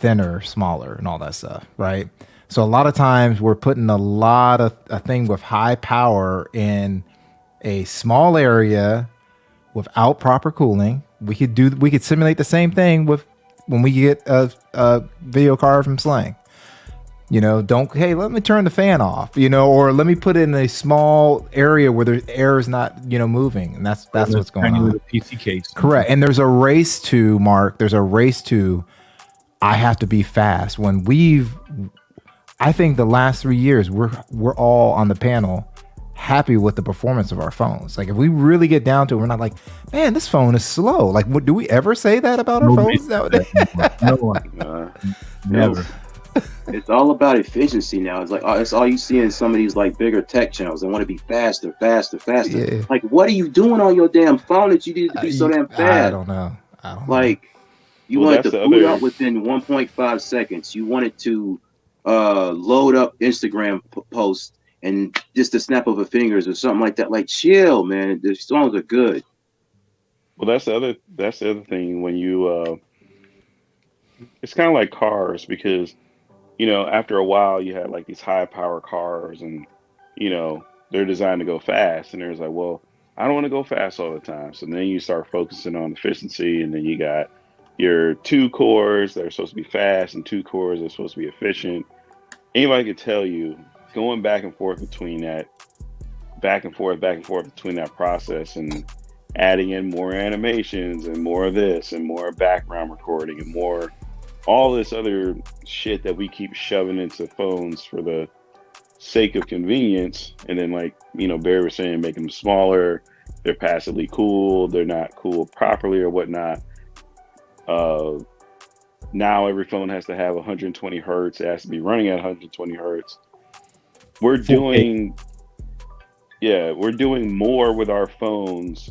thinner, smaller, and all that stuff, right? So a lot of times we're putting a lot of a thing with high power in a small area without proper cooling. We could simulate the same thing with when we get a video card from Sling. You know, hey, let me turn the fan off, you know, or let me put it in a small area where the air is not, you know, moving. And that's what's going on. PC case. Correct. And there's a race to, Mark, I have to be fast. I think the last 3 years, we're all on the panel happy with the performance of our phones. Like if we really get down to it, we're not like, man, this phone is slow. Like, do we ever say that about our phones nowadays? No one. Never. It's all about efficiency now. It's like it's all you see in some of these like bigger tech channels. They want to be faster. Yeah. Like, what are you doing on your damn phone that you need to be so damn fast? I don't know. Like, you want it to boot up within 1.5 seconds. You want it to load up Instagram posts and just a snap of a fingers or something like that. Like, chill, man. The songs are good. Well, that's the other thing when you it's kind of like cars, because you know, after a while you had like these high power cars and you know they're designed to go fast, and there's like, well, I don't want to go fast all the time. So then you start focusing on efficiency, and then you got your 2 cores that are supposed to be fast and 2 cores that are supposed to be efficient. Anybody could tell you going back and forth between that between that process and adding in more animations and more of this and more background recording and more all this other shit that we keep shoving into phones for the sake of convenience. And then, like, you know, Barry was saying, make them smaller, they're passively cooled, they're not cooled properly or whatnot. Now every phone has to have 120 hertz, it has to be running at 120 hertz. We're doing more with our phones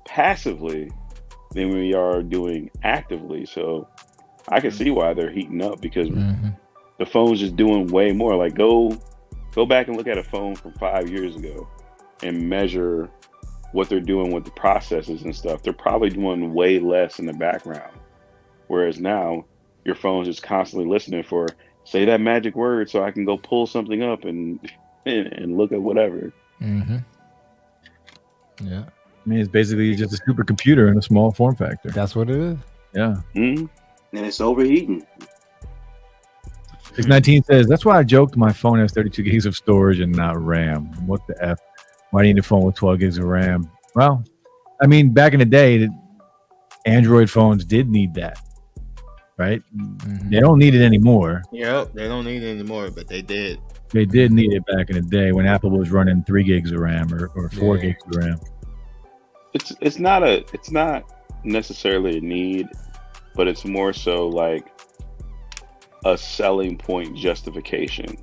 passively than we are doing actively. So I can see why they're heating up, because the phone's just doing way more. Like go back and look at a phone from 5 years ago and measure what they're doing with the processes and stuff. They're probably doing way less in the background. Whereas now your phone's just constantly listening for, say that magic word so I can go pull something up and look at whatever. Mm-hmm. Yeah. I mean, it's basically just a supercomputer in a small form factor. That's what it is. Yeah. And it's overheating. 619 says, that's why I joked my phone has 32 gigs of storage and not RAM. What the F? Why do you need a phone with 12 gigs of RAM? Well, I mean, back in the day, Android phones did need that, right? They don't need it anymore. Yep, they don't need it anymore, but they did. They did need it back in the day when Apple was running 3 gigs of RAM or 4 gigs of RAM. It's not necessarily a need, but it's more so like a selling point justification.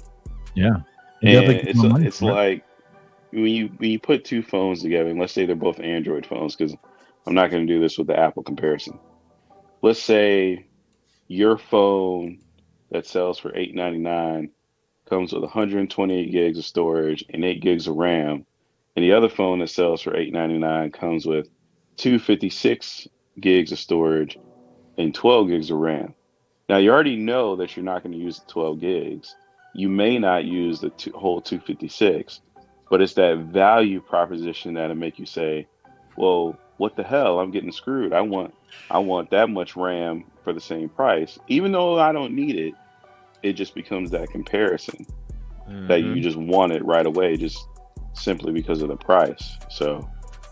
Yeah. And it's like when you put 2 phones together, and let's say they're both Android phones, because I'm not going to do this with the Apple comparison. Let's say your phone that sells for $899 comes with 128 gigs of storage and 8 gigs of RAM, and the other phone that sells for $899 comes with 256 gigs of storage and 12 gigs of RAM. Now, you already know that you're not going to use the 12 gigs. You may not use the whole 256, but it's that value proposition that'll make you say, well, what the hell? I'm getting screwed. I want that much RAM for the same price. Even though I don't need it, it just becomes that comparison that you just want it right away, just simply because of the price. So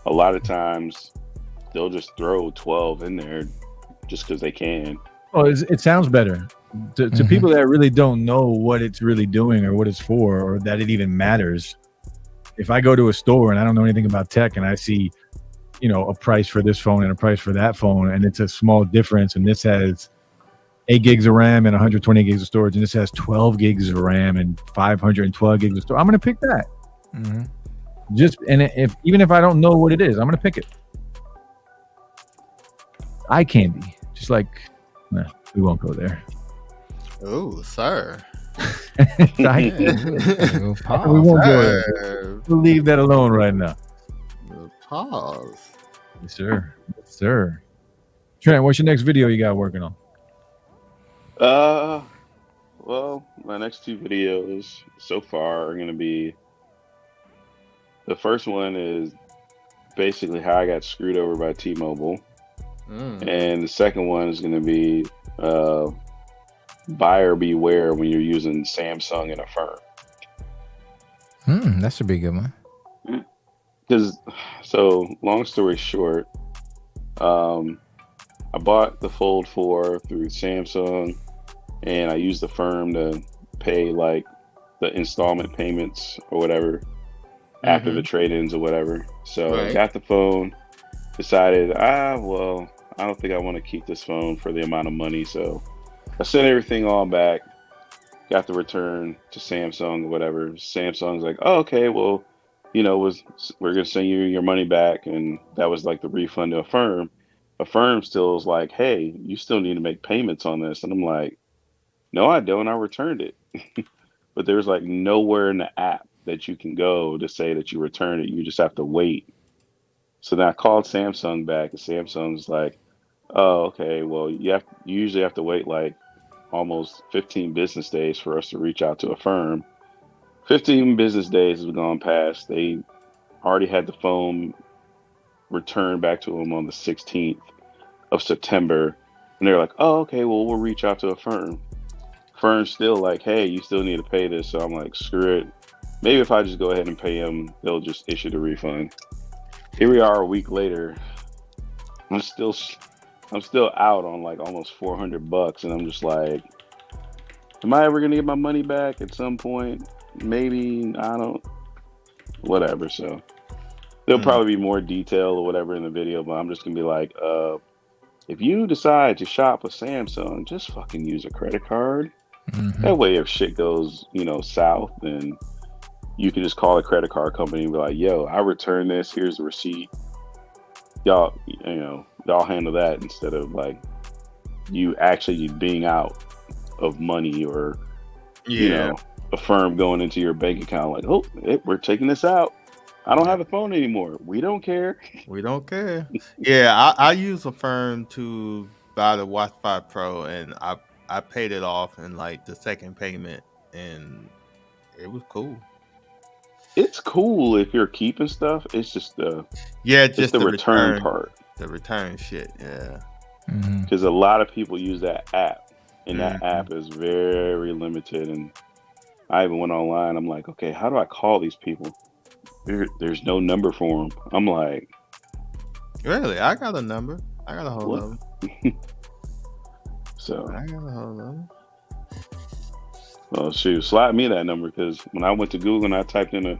a lot of times they'll just throw 12 in there just because they can. Oh, it sounds better to people that really don't know what it's really doing or what it's for, or that it even matters. If I go to a store and I don't know anything about tech and I see, you know, a price for this phone and a price for that phone, and it's a small difference, and this has 8 gigs of RAM and 120 gigs of storage, and this has 12 gigs of RAM and 512 gigs of storage, I'm going to pick that. Even if I don't know what it is, I'm going to pick it. Eye candy, just like, we won't go there. Oh, sir. We won't go there. We'll leave that alone right now. Pause. Yes, sir. Yes, sir. Trent, what's your next video you got working on? Uh, well, my next two videos so far are gonna be the first one is basically how I got screwed over by T-Mobile, Mm. and the second one is gonna be uh buyer beware when you're using Samsung in a firm. That should be a good one. Because so long story short, um, I bought the Fold 4 through Samsung, and I used the firm to pay like the installment payments or whatever after the trade-ins or whatever. So Right. got the phone, decided, well, I don't think I want to keep this phone for the amount of money. So I sent everything all back, got the return to Samsung or whatever. Samsung's like, oh, okay, well, we're gonna send you your money back, and that was like the refund to a firm. A firm still is like, hey, you still need to make payments on this, and I'm like, no, I don't. I returned it. But there's like nowhere in the app that you can go to say that you returned it. You just have to wait. So then I called Samsung back, and Samsung's like, oh, okay, well, you usually have to wait like almost 15 business days for us to reach out to a firm. 15 business days has gone past. They already had the phone returned back to them on the 16th of September. And they're like, oh, okay, well, we'll reach out to a firm. Firm's still like, hey, you still need to pay this. So I'm like, screw it. Maybe if I just go ahead and pay them, they'll just issue the refund. Here we are a week later. I'm still out on like almost $400, and I'm just like, am I ever gonna get my money back at some point? Maybe. I don't. Whatever. So there'll probably be more detail or whatever in the video, but I'm just gonna be like, if you decide to shop with Samsung, just fucking use a credit card. That way, if shit goes, south, then you can just call a credit card company and be like, yo, I returned this. Here's the receipt. Y'all handle that instead of like you actually being out of money or a firm going into your bank account like, oh, we're taking this out. I don't have a phone anymore. We don't care. We don't care. Yeah, I use a firm to buy the Watch 5 Pro, and I paid it off in like the second payment, and it was cool. It's cool if you're keeping stuff. It's just the just the return part. The return shit, yeah. Because a lot of people use that app, and that app is very limited. And I even went online. I'm like, okay, how do I call these people? There's no number for them. I'm like, really? I got a number. I got a hold of them. So I got a hold of them. Well, shoot, slap me that number, because when I went to Google and I typed in a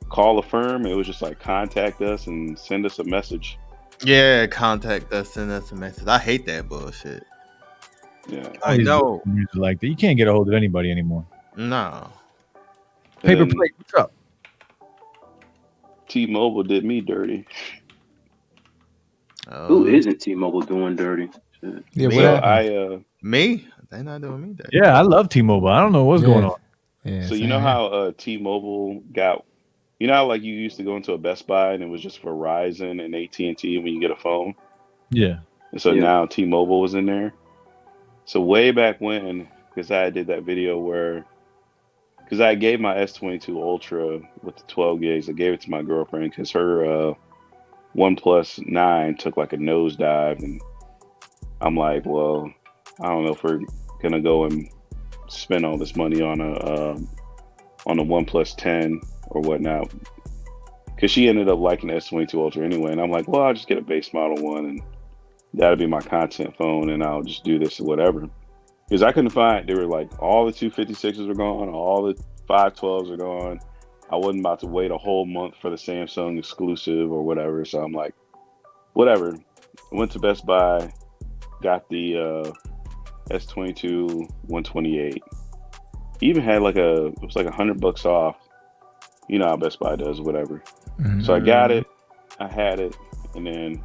call a firm, it was just like contact us and send us a message. Yeah, contact us, send us a message. I hate that bullshit. Yeah, I know. Like that, you can't get a hold of anybody anymore. No. Paper plate, what's up? T-Mobile did me dirty. Who isn't T-Mobile doing dirty? Shit. Yeah, Me? what So Me? They not doing me that. Yeah, I love T-Mobile. I don't know what's going on. Yeah, so you know how T-Mobile got, how like you used to go into a Best Buy and it was just Verizon and AT&T when you get a phone? Yeah. And so now T-Mobile was in there. So way back when, because I did that video because I gave my S22 Ultra with the 12 gigs, I gave it to my girlfriend because her OnePlus 9 took like a nosedive, and I'm like, well, I don't know if we're gonna go and spend all this money on a OnePlus 10 or whatnot, because she ended up liking the S22 Ultra anyway, and I'm like, well, I'll just get a base model one, and that'll be my content phone, and I'll just do this or whatever. Because I couldn't find, they were like, all the 256s are gone, all the 512s are gone. I wasn't about to wait a whole month for the Samsung exclusive or whatever. So I'm like, whatever. I went to Best Buy, got the S22 128. Even had it was like $100 off. You know how Best Buy does, whatever. So I got it, I had it, and then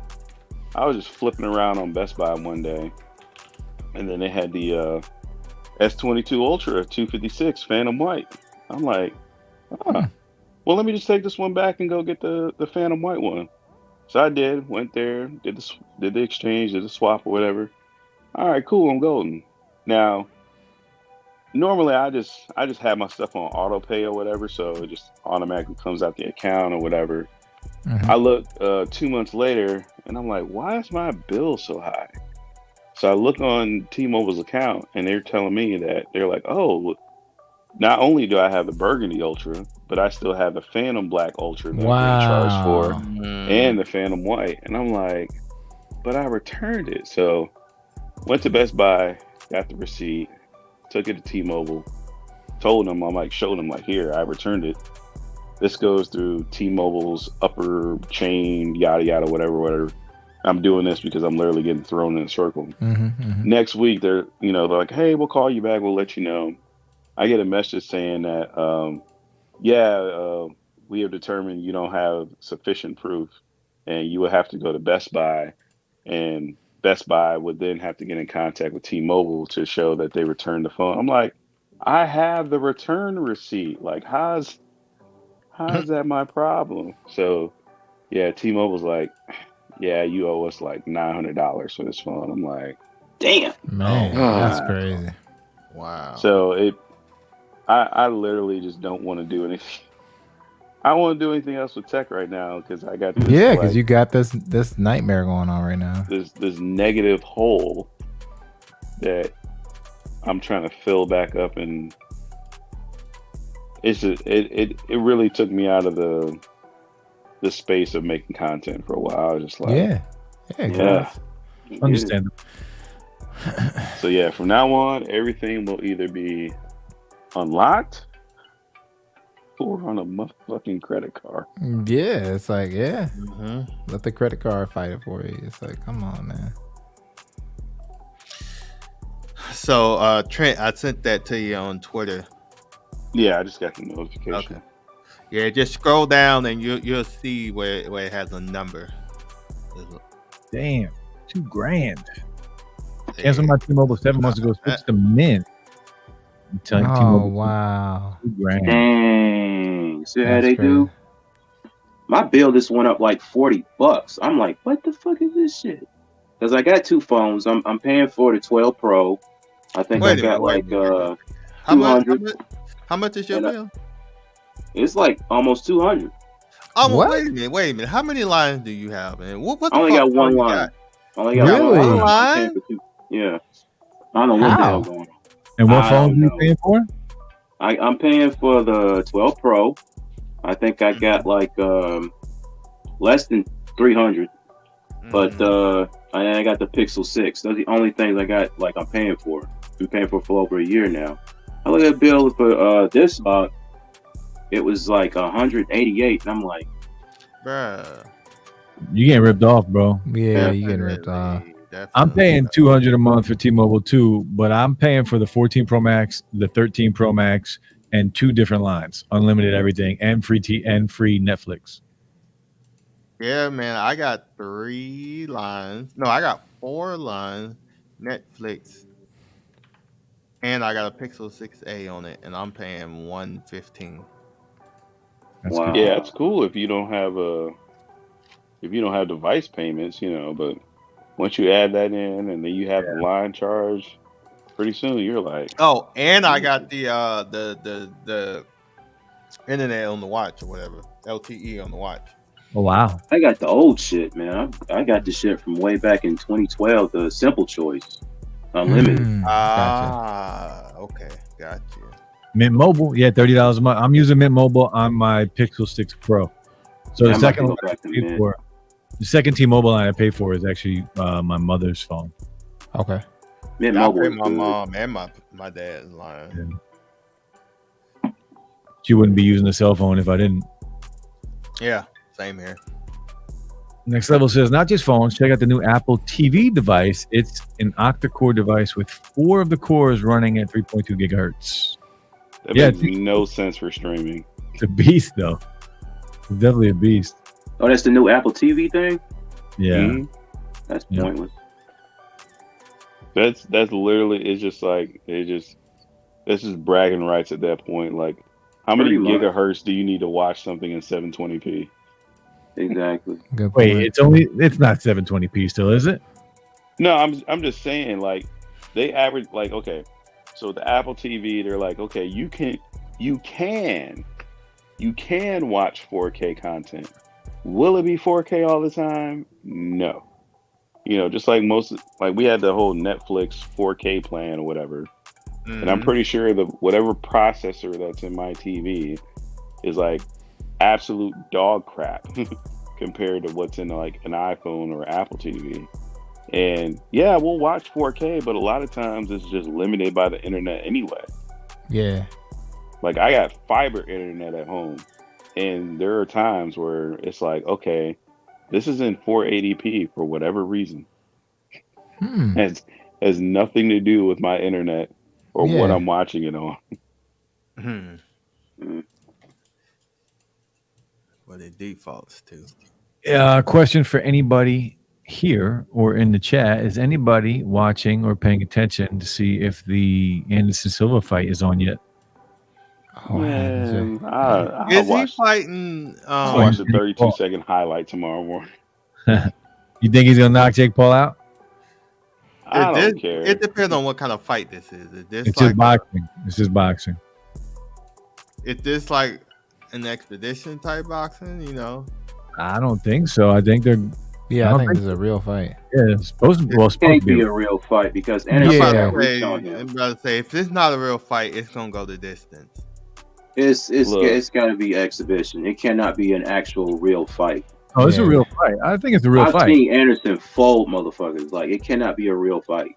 I was just flipping around on Best Buy one day. And then they had the S22 Ultra 256 Phantom White. I'm like, well, let me just take this one back and go get the Phantom White one. So I did, went there, did the exchange, did the swap or whatever. All right, cool, I'm golden. Now, normally I just have my stuff on auto pay or whatever, so it just automatically comes out the account or whatever. Mhm. I look 2 months later and I'm like, why is my bill so high? So I look on T-Mobile's account and they're telling me that they're like, oh, not only do I have the Burgundy Ultra, but I still have the Phantom Black Ultra that I'm getting charged for, Wow. and the Phantom White. And I'm like, but I returned it. So went to Best Buy, got the receipt, took it to T-Mobile, told them, I'm like, showed them like, here, I returned it. This goes through T-Mobile's upper chain, yada yada, whatever. I'm doing this because I'm literally getting thrown in a circle. Next week, they're like, hey, we'll call you back. We'll let you know. I get a message saying that, we have determined you don't have sufficient proof, and you will have to go to Best Buy, and Best Buy would then have to get in contact with T-Mobile to show that they returned the phone. I'm like, I have the return receipt. Like, how's that my problem? So, yeah, T-Mobile's like, yeah, you owe us like $900 for this phone. I'm like, Damn. Man, that's crazy. Wow. so I literally just don't want to do anything. I don't want to do anything else with tech right now because I got this, Yeah, because you got this nightmare going on right now. this negative hole that I'm trying to fill back up, and it's just it really took me out of the space of making content for a while. I was just like, Yeah. Understandable. So yeah, from now on, everything will either be unlocked or on a motherfucking credit card. Yeah, it's like, Mhm. let the credit card fight it for you. It's like, come on, man. So, Trent, I sent that to you on Twitter. Yeah, I just got the notification. Okay. Yeah, just scroll down and you'll see where it has a number. Damn, $2,000. Cancel my T-Mobile 7 months ago. Switch to Mint. I'm telling you, Oh, T-Mobile, wow. $2,000. Dang. See how That's they do? crazy. My bill just went up like $40. I'm like, what the fuck is this shit? Because I got two phones. I'm paying for the 12 Pro. I think Wait I a got minute, wait a minute. How much? 200. How much is your And, bill? It's like almost 200. Oh, What? wait a minute. How many lines do you have, man? What the I only fuck got one you line. got? Only got Really? one One line. I'm paying line? for two. Yeah. I don't know what the How? hell going on. And what I phone are don't you know. paying for? I'm paying for the 12 Pro. I think I got like less than 300. But I got the Pixel 6. Those are the only things I got. Like I'm paying for. Been paying for over a year now. I look at the bill for this month. It was like 188, and I'm like, Bruh. You getting ripped off, bro. Yeah, you getting ripped off. I'm paying $200 a month for T-Mobile too, but I'm paying for the 14 Pro Max, the 13 Pro Max, and 2 different lines, unlimited everything, and free Netflix. Yeah, man. I got 3 lines. No, I got 4 lines. Netflix. And I got a Pixel 6a on it, and I'm paying $115. That's wow. good. Yeah, it's cool if you don't have device payments, but once you add that in and then you have the line charge, pretty soon you're like, Oh, and I got the internet on the watch or whatever, LTE on the watch. Oh wow. I got the old shit, man. I got the shit from way back in 2012, the Simple Choice, unlimited. Gotcha. Okay, got you. Mint Mobile, yeah, $30 a month. I'm using Mint Mobile on my Pixel 6 Pro. So Yeah, the I'm about second to one go back to I pay Mint. for, the second T-Mobile line I pay for is actually my mother's phone. Okay. Mint Yeah, I Mobile pay is my good. mom and my dad's line. She wouldn't be using a cell phone if I didn't. Yeah, same here. Next Level says, not just phones, check out the new Apple TV device. It's an octa-core device with 4 of the cores running at 3.2 gigahertz. that Yeah, makes no sense for streaming. It's a beast, though. It's definitely a beast. Oh, that's the new Apple TV thing? Yeah. Mhm. That's Yeah. pointless. That's literally, it's just like that's just bragging rights at that point. Like, how many Pretty much. gigahertz do you need to watch something in 720p? Exactly. Good Wait, point. it's not 720p still, is it? No, I'm just saying, like, they average, like, okay, So with the Apple TV, they're like, okay, you can watch 4K content. Will it be 4K all the time? No. You know, just like we had the whole Netflix 4K plan or whatever. Mhm. And I'm pretty sure whatever processor that's in my TV is like absolute dog crap compared to what's in like an iPhone or Apple TV. And yeah, we'll watch 4K, but a lot of times it's just limited by the internet anyway. Yeah. Like I got fiber internet at home, and there are times where it's like, okay, this is in 480p for whatever reason. Hmm. Has nothing to do with my internet or what Yeah. I'm watching it on. Mhm. What it defaults to. Question for anybody here or in the chat: is anybody watching or paying attention to see if the Anderson Silva fight is on yet? Oh, Man, I'll Is he watch. fighting? I'll watch the 32-second highlight tomorrow morning. You think he's gonna knock Jake Paul out? I don't care. It depends on what kind of fight this is. Is this It's like just boxing. It's just boxing. is this like an expedition type boxing? You know, I don't think so. I think they're yeah, I think this is a real fight. it's supposed to be. Well, it's It supposed can't to be. be a real fight because I'm Anderson Yeah. got about reach to on say, him. I'm about to say, if it's not a real fight, it's gonna go the distance. It's Look. got to be exhibition. It cannot be an actual real fight. Oh, it's a Yeah. real fight. I think it's a real I've fight. seen Anderson fold motherfuckers. Like it cannot be a real fight.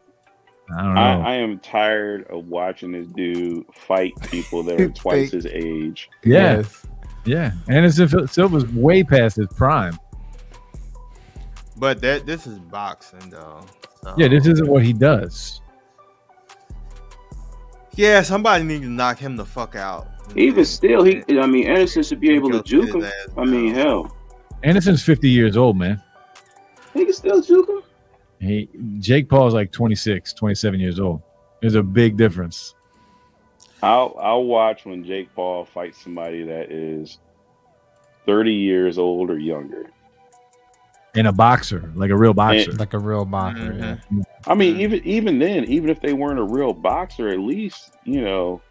I don't know. I am tired of watching this dude fight people that are twice his age. Yeah, Yes. yeah. Anderson Silva's way past his prime. But this is boxing though. So. Yeah, this isn't what he does. Yeah, somebody needs to knock him the fuck out. Even still, Anderson should be able to juke him. I mean, hell, Anderson's 50 years old, man. he can still juke him. Jake Paul's like 26, 27 years old. There's a big difference. I'll watch when Jake Paul fights somebody that is 30 years old or younger. And a boxer, like a real boxer. Like a real boxer. Mhm. Yeah. I mean, even then, even if they weren't a real boxer, at least, you know,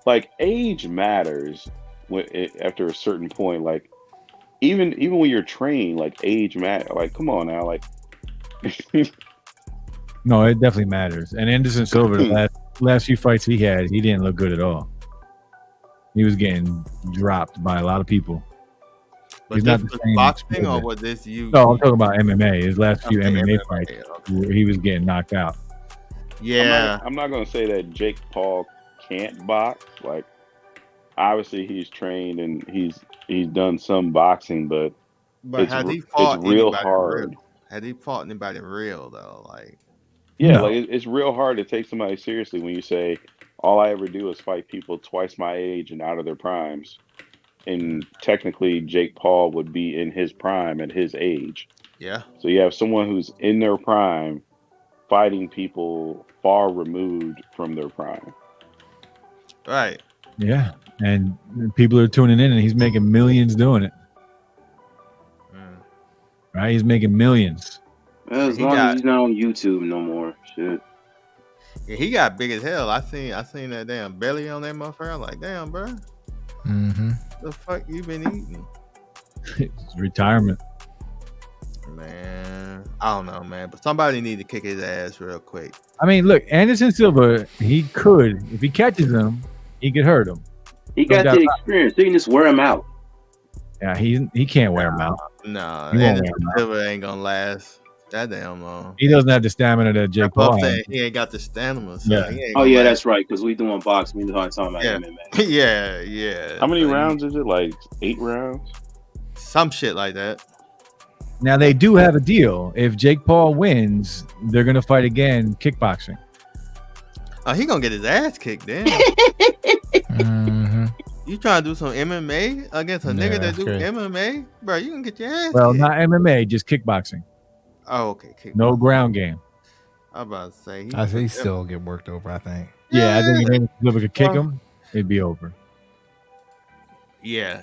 like age matters after a certain point. Like even when you're trained, like age matters. Like, come on now, like No, it definitely matters. And Anderson Silva, the last few fights he had, he didn't look good at all. He was getting dropped by a lot of people. But He's this not the was same boxing or exploder. was this you? No, I'm talking about MMA. His last few Okay, MMA fights, okay. where he was getting knocked out. Yeah. I'm not gonna say that Jake Paul can't box. Like, obviously he's trained and he's done some boxing, but But has he fought it's real anybody hard. real? Had he fought anybody real though? Like, Yeah, No. like it's real hard to take somebody seriously when you say all I ever do is fight people twice my age and out of their primes. And technically, Jake Paul would be in his prime at his age. yeah. So you have someone who's in their prime fighting people far removed from their prime. Right. Yeah. And people are tuning in and he's making millions doing it. Mm. Right? He's making millions. Well, as He long got- as he's not on YouTube no more. Shit. Yeah, he got big as hell. I seen that damn belly on that motherfucker. I'm like, damn, bro, Mm-hmm. the fuck you been eating? It's retirement. Man, I don't know, man. But somebody need to kick his ass real quick. I mean, look, Anderson Silva, he could, if he catches him, he could hurt him. He No got doubt the about experience. He can just wear him out. Yeah, he can't wear him out. No, He won't and wear him out. Silver ain't gonna last that damn long. He doesn't have the stamina that Jake That's what Paul I'm has. saying. He ain't got the stamina. So Yeah. he ain't Oh gonna yeah, last. that's right. Because we doing boxing. We not talking about Yeah. MMA. yeah, yeah. How many So he- rounds is it? Like 8 rounds? Some shit like that. Now they do have a deal. If Jake Paul wins, they're gonna fight again kickboxing. Oh, he gonna get his ass kicked then. Mm-hmm. You trying to do some MMA against a Yeah, nigga that that's do great. MMA, bro? You gonna get your ass Well, kicked. not MMA, just kickboxing. Oh, okay. Kick. No ground game. I'm about to say. I think he still get worked over. I think. Yeah, I think if Anderson Silva could kick Well- him, it'd be over. Yeah.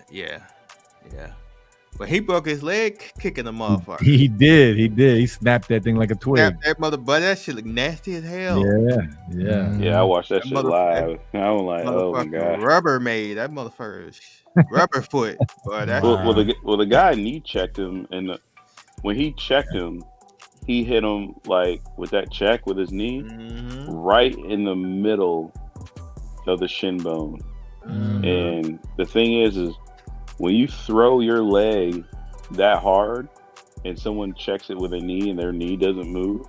But he broke his leg kicking the motherfucker. He did. He snapped that thing like a twig. That mother, but that shit look nasty as hell. Yeah. Yeah, I watched that shit mother- live. I was like, oh my Motherfucker god. rubber made that motherfucker rubber foot. Boy, that Wow. Well, the guy knee checked him, and when he checked him, he hit him like with that check with his knee Mhm. right in the middle of the shin bone. And the thing is when you throw your leg that hard and someone checks it with a knee and their knee doesn't move,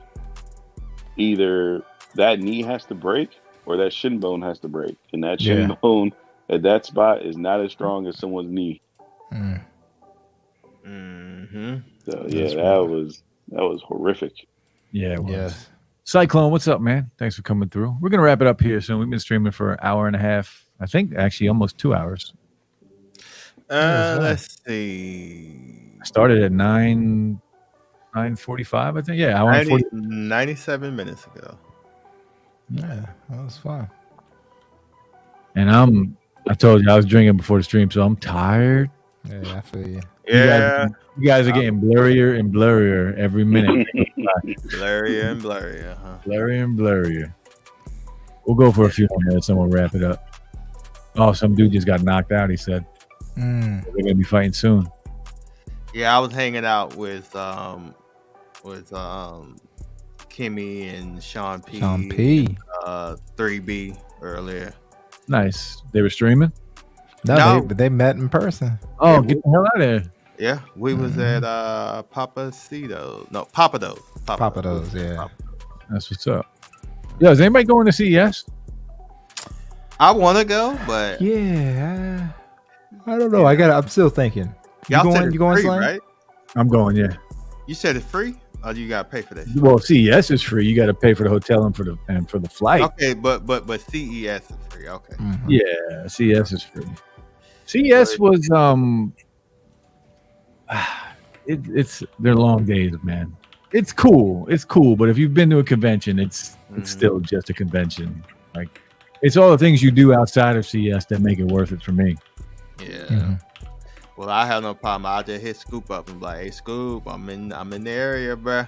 either that knee has to break or that shin bone has to break. And that shin bone at that spot is not as strong as someone's knee. Mm. Mhm. So yeah, That's that was horrific. Yeah, it was. Yes. Cyclone, what's up, man? Thanks for coming through. We're gonna wrap it up here soon. We've been streaming for an hour and a half. I think actually almost 2 hours. Let's see. I started at 9:45, I think. Yeah, hour and 40. 97 minutes ago. Yeah, that was fun. And I told you I was drinking before the stream, so I'm tired. Yeah, I feel you. Yeah, You guys are getting blurrier and blurrier every minute. blurrier and blurrier, huh? Blurrier and blurrier. We'll go for a few more minutes and we'll wrap it up. Oh, some dude just got knocked out, he said. Mm. They're gonna be fighting soon. Yeah, I was hanging out with Kimmy and Sean P. Sean P. 3B earlier. Nice. They were streaming? No, No. they met in person. Oh, get the hell out of there. Yeah, we was at Papacitos. No, Papados. Papados, yeah. That's what's up. Yo, is anybody going to CES? I want to go, but Yeah. I don't know. I'm still thinking. You y'all said going? it's You going, free, Slime? right? I'm going, yeah. You said it's free, or you gotta pay for that? Well, CES is free. You got to pay for the hotel and for the flight. Okay, but CES is free. Okay. Mhm. Yeah, CES is free. CES was it's they're long days, man. It's cool. It's cool, but if you've been to a convention, it's still just a convention. Like it's all the things you do outside of CES that make it worth it for me. Yeah. Mhm. Well, I have no problem. I just hit Scoop up and be like, "Hey, Scoop, I'm in the area, bruh.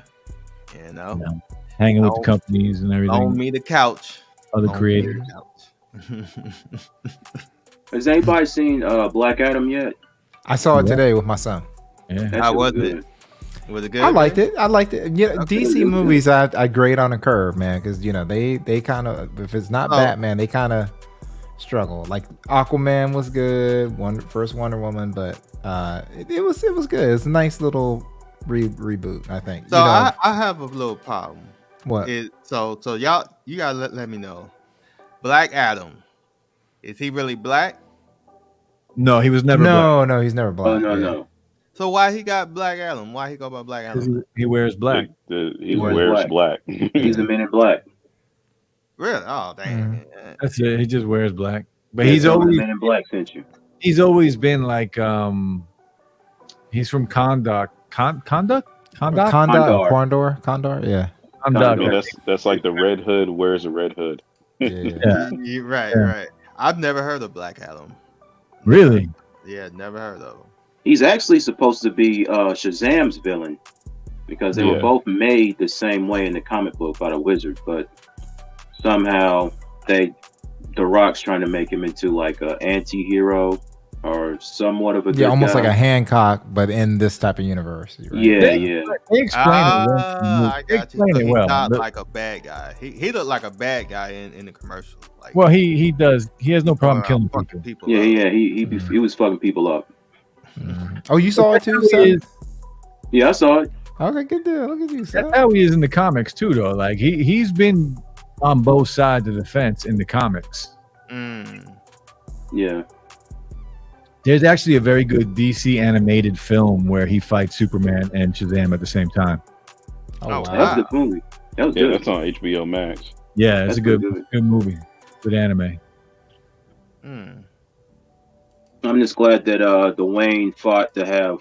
You know, You know, hanging with the Loan- companies and loan everything, me the couch. other Loan me creators. the couch." Has anybody seen Black Adam yet? I saw it Yeah. today with my son. Yeah. That How shit was good. it? Was it good? I liked it. Yeah, Okay. DC movies I grade on a curve, man, because they kind of, if it's not Oh. Batman, they kind of struggle. Like Aquaman was good, first Wonder Woman, but it was good. It's a nice little reboot, I think. So I have a little problem. What? So y'all, you gotta let me know. Black Adam, is he really black? No, he was never black. No, he's never black. Oh no, yeah. no. So why he got Black Adam? Why he go by Black 'Cause Adam? He wears black. He wears wears black. He's the Men in Black. Really? Oh dang. That's it. He just wears black. But Yeah, he's so the always Men in Black sent you. he's always been like he's from Conduct. Condor, yeah. Conduct. Yeah, that's like the Red Hood wears a red hood. Yeah. Yeah. You're right, Yeah. right. I've never heard of Black Adam. Really? Yeah, never heard of him. He's actually supposed to be Shazam's villain because they were Yeah. both made the same way in the comic book by the Wizard, but somehow The Rock's trying to make him into like an anti-hero or somewhat of a good almost guy. like a Hancock, but in this type of universe. Right? Yeah, yeah. They explain it well. I They got you. explain So it he's well. not But- like a bad guy. He looked like a bad guy in the commercial. Like, well, he does. He has no problem killing fucking people. people. Yeah, up. yeah. He was fucking people up. Mhm. Oh, you saw it too, That's how he son? is- Yeah, I saw it. Okay, good deal. Look at you, son. That's how he is in the comics too, though. Like he's been on both sides of the fence in the comics. Mm. Yeah. There's actually a very good DC animated film where he fights Superman and Shazam at the same time. Oh, Oh, wow. That was a good movie. That was Yeah, good. that's on HBO Max. Yeah, it's That's a good good. good movie. Good anime. Mm. I'm just glad that Dwayne fought to have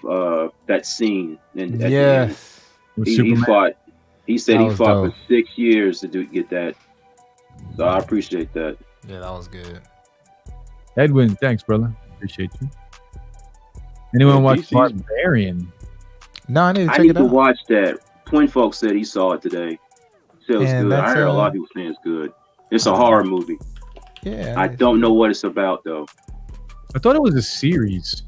that scene. And at the end. Yes. With He Superman. fought. He said That he was fought dope. for 6 years to get that. So I appreciate that. Yeah, that was good. Edwin, thanks, brother. Appreciate you. Anyone Yeah, watch DC's Barbarian? No, I need to I check need it to out. watch that. Twin Folks said he saw it today. Said it was And good. I that's heard a lot of people saying it's good. It's a Uh, horror movie. Yeah, I need to don't see know it. what it's about though. I thought it was a series.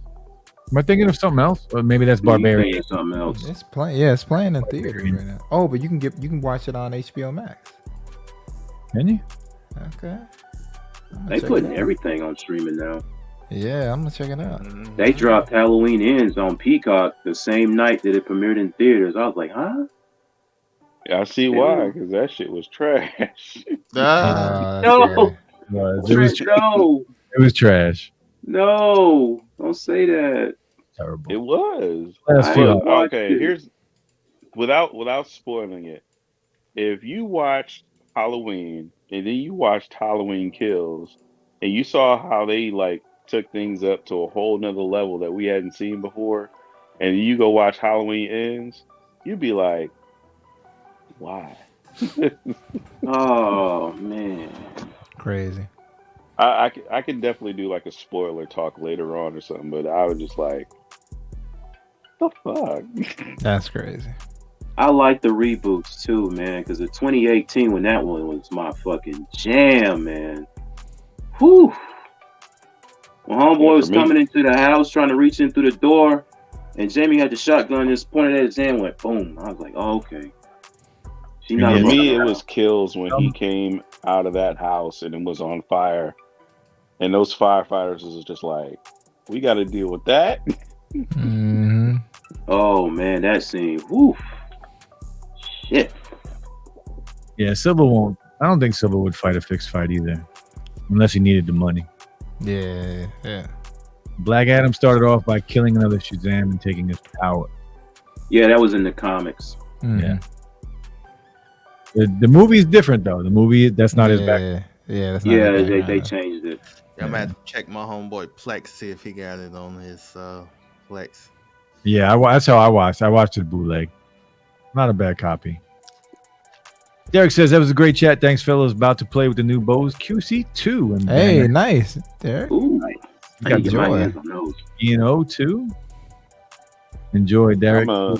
Am I thinking of something else? Or maybe that's Maybe Barbarian. thinking something else. It's playing. Yeah, it's playing in theaters right now. Oh, but you can watch it on HBO Max. Can you? Okay. I'm gonna They check putting it out. everything on streaming now. Yeah, I'm gonna check it out. They dropped Halloween Ends on Peacock the same night that it premiered in theaters. I was like, huh? I see why, because that shit was trash. That's No. right. It was No, it was trash. no, don't say that. Terrible. It was. That's I feel- watched Okay, it. here's without spoiling it. If you watched Halloween and then you watched Halloween Kills and you saw how they like took things up to a whole nother level that we hadn't seen before, and you go watch Halloween Ends, you'd be like, why? Oh man. Crazy. I can definitely do like a spoiler talk later on or something, but I was just like, the fuck? That's crazy. I like the reboots too, man, because the 2018 when that one was my fucking jam, man. Whew. When Homeboy Yeah, for was me- coming into the house trying to reach in through the door, and Jamie had the shotgun, just pointed at his hand, and went boom. I was like, oh, okay. She not For Yeah, me, it around. was Kills when he came out of that house and it was on fire. And those firefighters was just like, we got to deal with that. Hmm. Oh man, that scene. Whew. Shit. Yeah, Silver won't. I don't think Silver would fight a fixed fight either, unless he needed the money. Yeah, yeah. Black Adam started off by killing another Shazam and taking his power. Yeah, that was in the comics. Mhm. Yeah. The movie is different though. The movie that's not his back. Yeah, that's not Yeah, his they background. changed it. Yeah, I'm gonna have to check my homeboy Plex, see if he got it on his Plex. Yeah, that's how I watched. I watched it bootleg. Not a bad copy. Derek says that was a great chat. Thanks, fellas. About to play with the new Bose QC2 and Hey, nice, Derek. Ooh, I got need to get my joy. hands on those. E&O2. Enjoy, Derek. I'm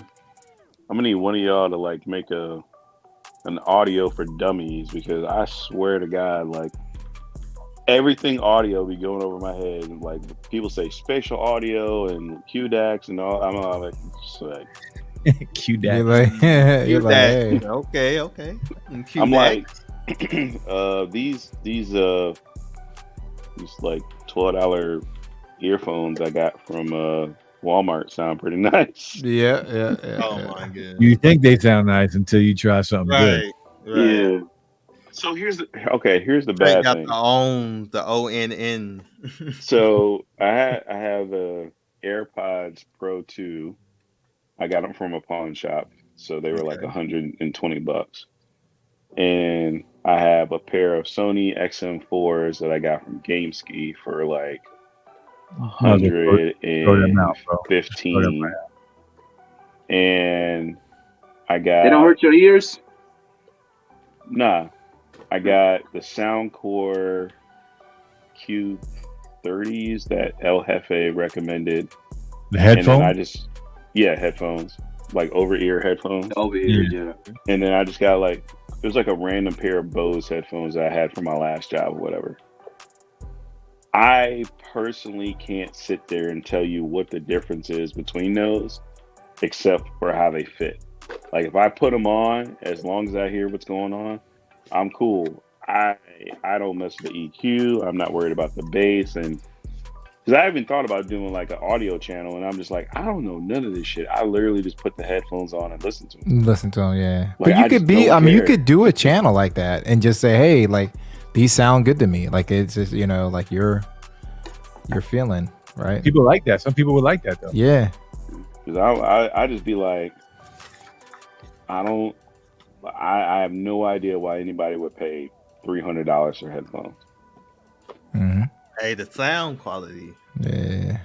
gonna need one of y'all to like make an audio for dummies, because I swear to God, like everything audio be going over my head. And, like people say spatial audio and QDAX and all. I'm all like, just like Cute You're dad. like, you're like, hey. Okay. I'm like these like $12 earphones I got from Walmart sound pretty nice. Yeah. oh yeah. my god. You think they sound nice until you try something good. Right. Yeah. So here's the They bad got thing. the ONN. So I have a AirPods Pro 2. I got them from a pawn shop, so they were like Okay. $120. And I have a pair of Sony XM4s that I got from GameSki for like Throw them out, bro. Throw them $115. And I got They don't hurt your ears? I got the Soundcore Q30s that El Jefe recommended. The And then headphone. I just, headphones, like over ear headphones. Over here, yeah. And then I just got like, it was like a random pair of Bose headphones that I had from my last job or whatever. I personally can't sit there and tell you what the difference is between those, except for how they fit. Like if I put them on, as long as I hear what's going on, I'm cool. I don't mess with the EQ. I'm not worried about the bass, and because I even thought about doing like an audio channel, and I'm just like, I don't know none of this shit. I literally just put the headphones on and listen to them. Listen to him, yeah. Like, But you I could just be, don't I mean, you care. could do a channel like that and just say, hey, like, these sound good to me. Like, it's just, like you're feeling, right? People like that. Some people would like that though. Yeah. Because I just be like, I have no idea why anybody would pay $300 for headphones. Hmm. Hey, the sound quality. Yeah.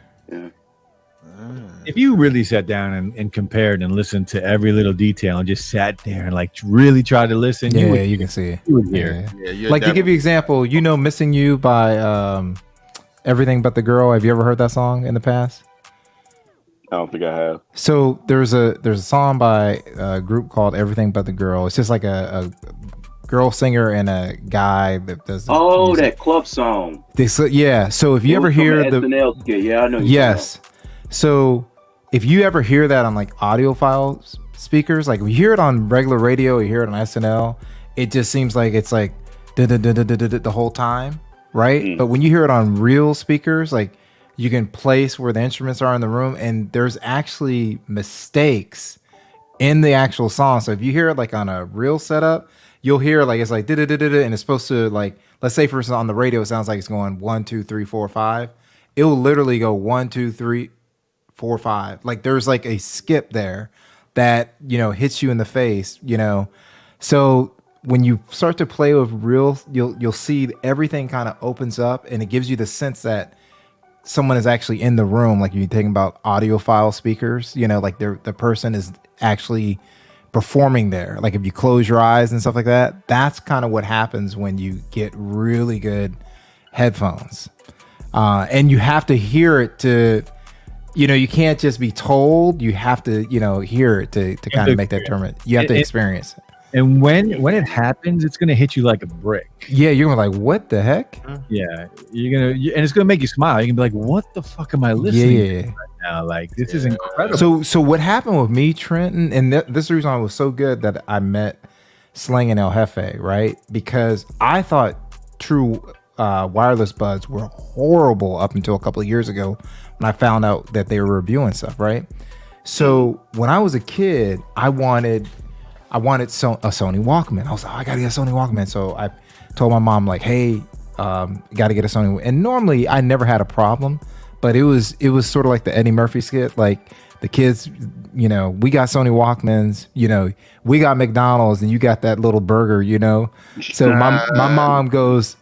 If you really sat down and compared and listened to every little detail and just sat there and like really tried to listen, Yeah, you you can see it. would hear. Yeah. Yeah, you're Like to give definitely- you example, Missing You by Everything But the Girl. Have you ever heard that song in the past? I don't think I have. So there's a song by a group called Everything But the Girl. It's just like a girl singer and a guy that does. Oh, music. that club song. Yeah. So if you It ever was from hear an the SNL skit. Yeah, I know. yes, so if you ever hear that on like audiophile speakers, like if you hear it on regular radio, you hear it on SNL, it just seems like it's like the whole time, right? But when you hear it on real speakers, like you can place where the instruments are in the room, and there's actually mistakes in the actual song. So if you hear it like on a real setup, you'll hear like it's like and it's supposed to like, let's say for instance on the radio it sounds like it's going 1 2 3 4 5. It will literally go 1 2 3 4 5. Like there's like a skip there that hits you in the face. So when you start to play with real, you'll see everything kind of opens up, and it gives you the sense that someone is actually in the room. Like you're thinking about audiophile speakers, like the person is actually performing there. Like if you close your eyes and stuff like that, that's kind of what happens when you get really good headphones. And you have to hear it to, you can't just be told. You have to, hear it to kind of make that determination. You have to experience it. And when it happens, it's gonna hit you like a brick. Yeah, you're gonna be like, what the heck? Yeah, and it's gonna make you smile. You can be like, what the fuck am I listening to right now? Like this is incredible. So what happened with me, Trenton, and this is the reason I was so good that I met Slang and El Jefe, right? Because I thought true wireless buds were horrible up until a couple of years ago when I found out that they were reviewing stuff, right? So when I was a kid, I wanted a Sony Walkman. I was like, I gotta get a Sony Walkman. So I told my mom like, hey, gotta get a Sony. And normally I never had a problem, but it was sort of like the Eddie Murphy skit. Like the kids, we got Sony Walkmans, we got McDonald's and you got that little burger, So my mom goes,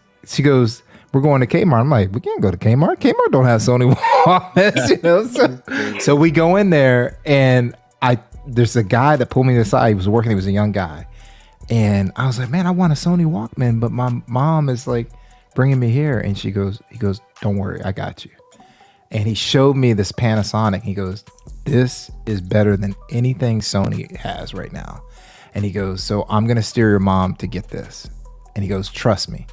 we're going to Kmart. I'm like, we can't go to Kmart. Kmart don't have Sony Walkmans, So we go in there, and there's a guy that pulled me aside. He was working. He was a young guy, and I was like, man, I want a Sony Walkman, but my mom is like bringing me here, and he goes, don't worry, I got you. And he showed me this Panasonic. He goes, this is better than anything Sony has right now. And he goes, so I'm gonna steer your mom to get this. And he goes, trust me.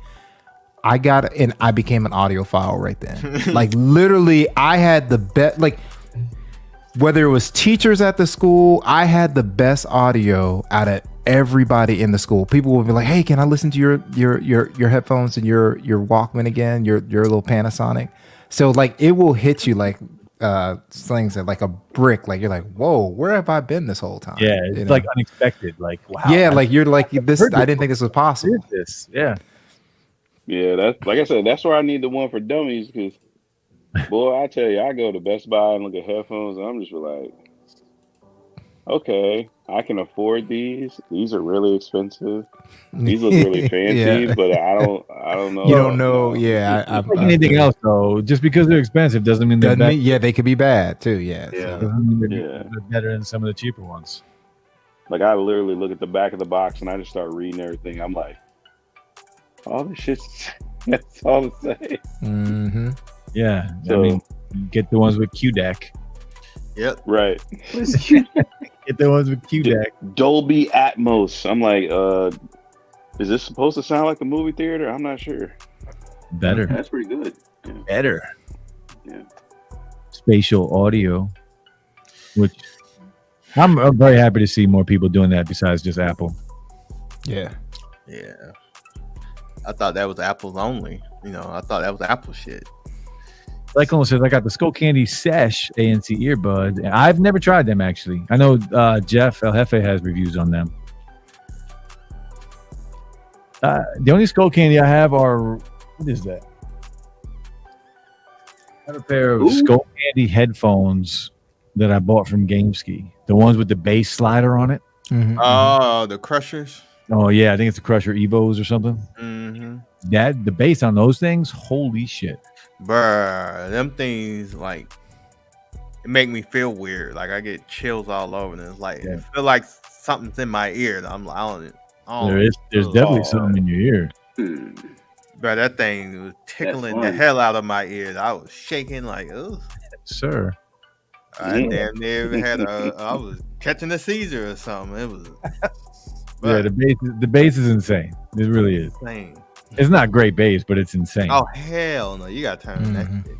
I got it, and I became an audiophile right then. Like literally, I had the best. Like whether it was teachers at the school, I had the best audio out of everybody in the school. People would be like, "Hey, can I listen to your headphones and your Walkman again? Your little Panasonic." So like it will hit you like slings it like a brick. Like you're like, "Whoa, where have I been this whole time?" Yeah, it's like unexpected. Like wow. Yeah, like you're like this. I didn't think this was possible. This, yeah. Yeah, that's like I said. That's where I need the one for dummies because, boy, I tell you, I go to Best Buy and look at headphones, and I'm just like, okay, I can afford these. These are really expensive. These look really fancy, Yeah. but I don't know. You don't know. Yeah, It's like anything else though. Just because they're expensive doesn't mean they're better. yeah, they could be bad too. Yeah. Yeah. So. Doesn't mean Yeah. they're better than some of the cheaper ones. Like I literally look at the back of the box and I just start reading everything. I'm like, all this shit's that's all to say. Mm-hmm. Yeah, I So- mean, get the ones with QDEC. Yep. Right. Get the ones with QDEC. Dolby Atmos. I'm like, is this supposed to sound like a movie theater? I'm not sure. Better, That's pretty good. Yeah. better. Yeah. Spatial audio, which I'm very happy to see more people doing that besides just Apple. Yeah. Yeah. I thought that was Apple's only. I thought that was Apple shit. Like Colin says, I got the Skull Candy Sesh ANC earbuds, and I've never tried them actually. I know Jeff El Jefe has reviews on them. The only Skull Candy I have are, what is that? I have a pair of Ooh. Skull Candy headphones that I bought from GameSki. The ones with the bass slider on it. Mm-hmm. Oh, the Crushers. Oh yeah, I think it's the Crusher Evos or something. Mm-hmm. That the bass on those things, holy shit. Bruh, them things like it make me feel weird. Like I get chills all over, and it's like Yeah. it feel like something's in my ear. And I'm like, There's definitely something in your ear. Hmm. Bro, that thing was tickling the fun. hell out of my ears. I was shaking like, ugh. Sir. I damn near had I was catching a seizure or something. It was Yeah, the base is insane. It really is. insane. It's not great base, but it's insane. Oh hell no! You gotta turn that shit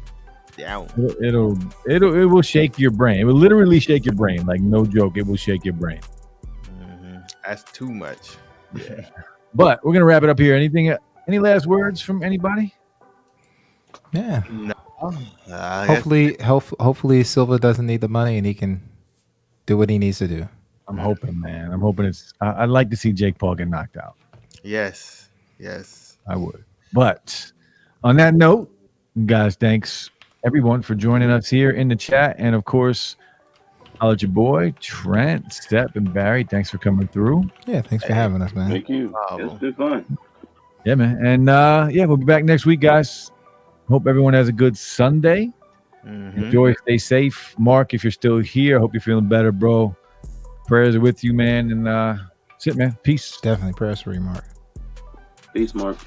down. It will shake your brain. It will literally shake your brain. Like no joke, it will shake your brain. That's too much. Yeah. But we're gonna wrap it up here. Any last words from anybody? Yeah. No. Hopefully Silva doesn't need the money and he can do what he needs to do. I'm hoping, man. I'm hoping it's. I'd like to see Jake Paul get knocked out. Yes. I would. But on that note, guys, thanks everyone for joining us here in the chat, and of course, I'll let your boy Trent, Step, and Barry. Thanks for coming through. Yeah, thanks for having us, man. Thank you. It's been fun. Yeah, man. And yeah, we'll be back next week, guys. Hope everyone has a good Sunday. Enjoy, stay safe. Mark, if you're still here, hope you're feeling better, bro. Prayers are with you, man. And that's it, man. Peace. Definitely prayers for you, Mark. Peace, Mark.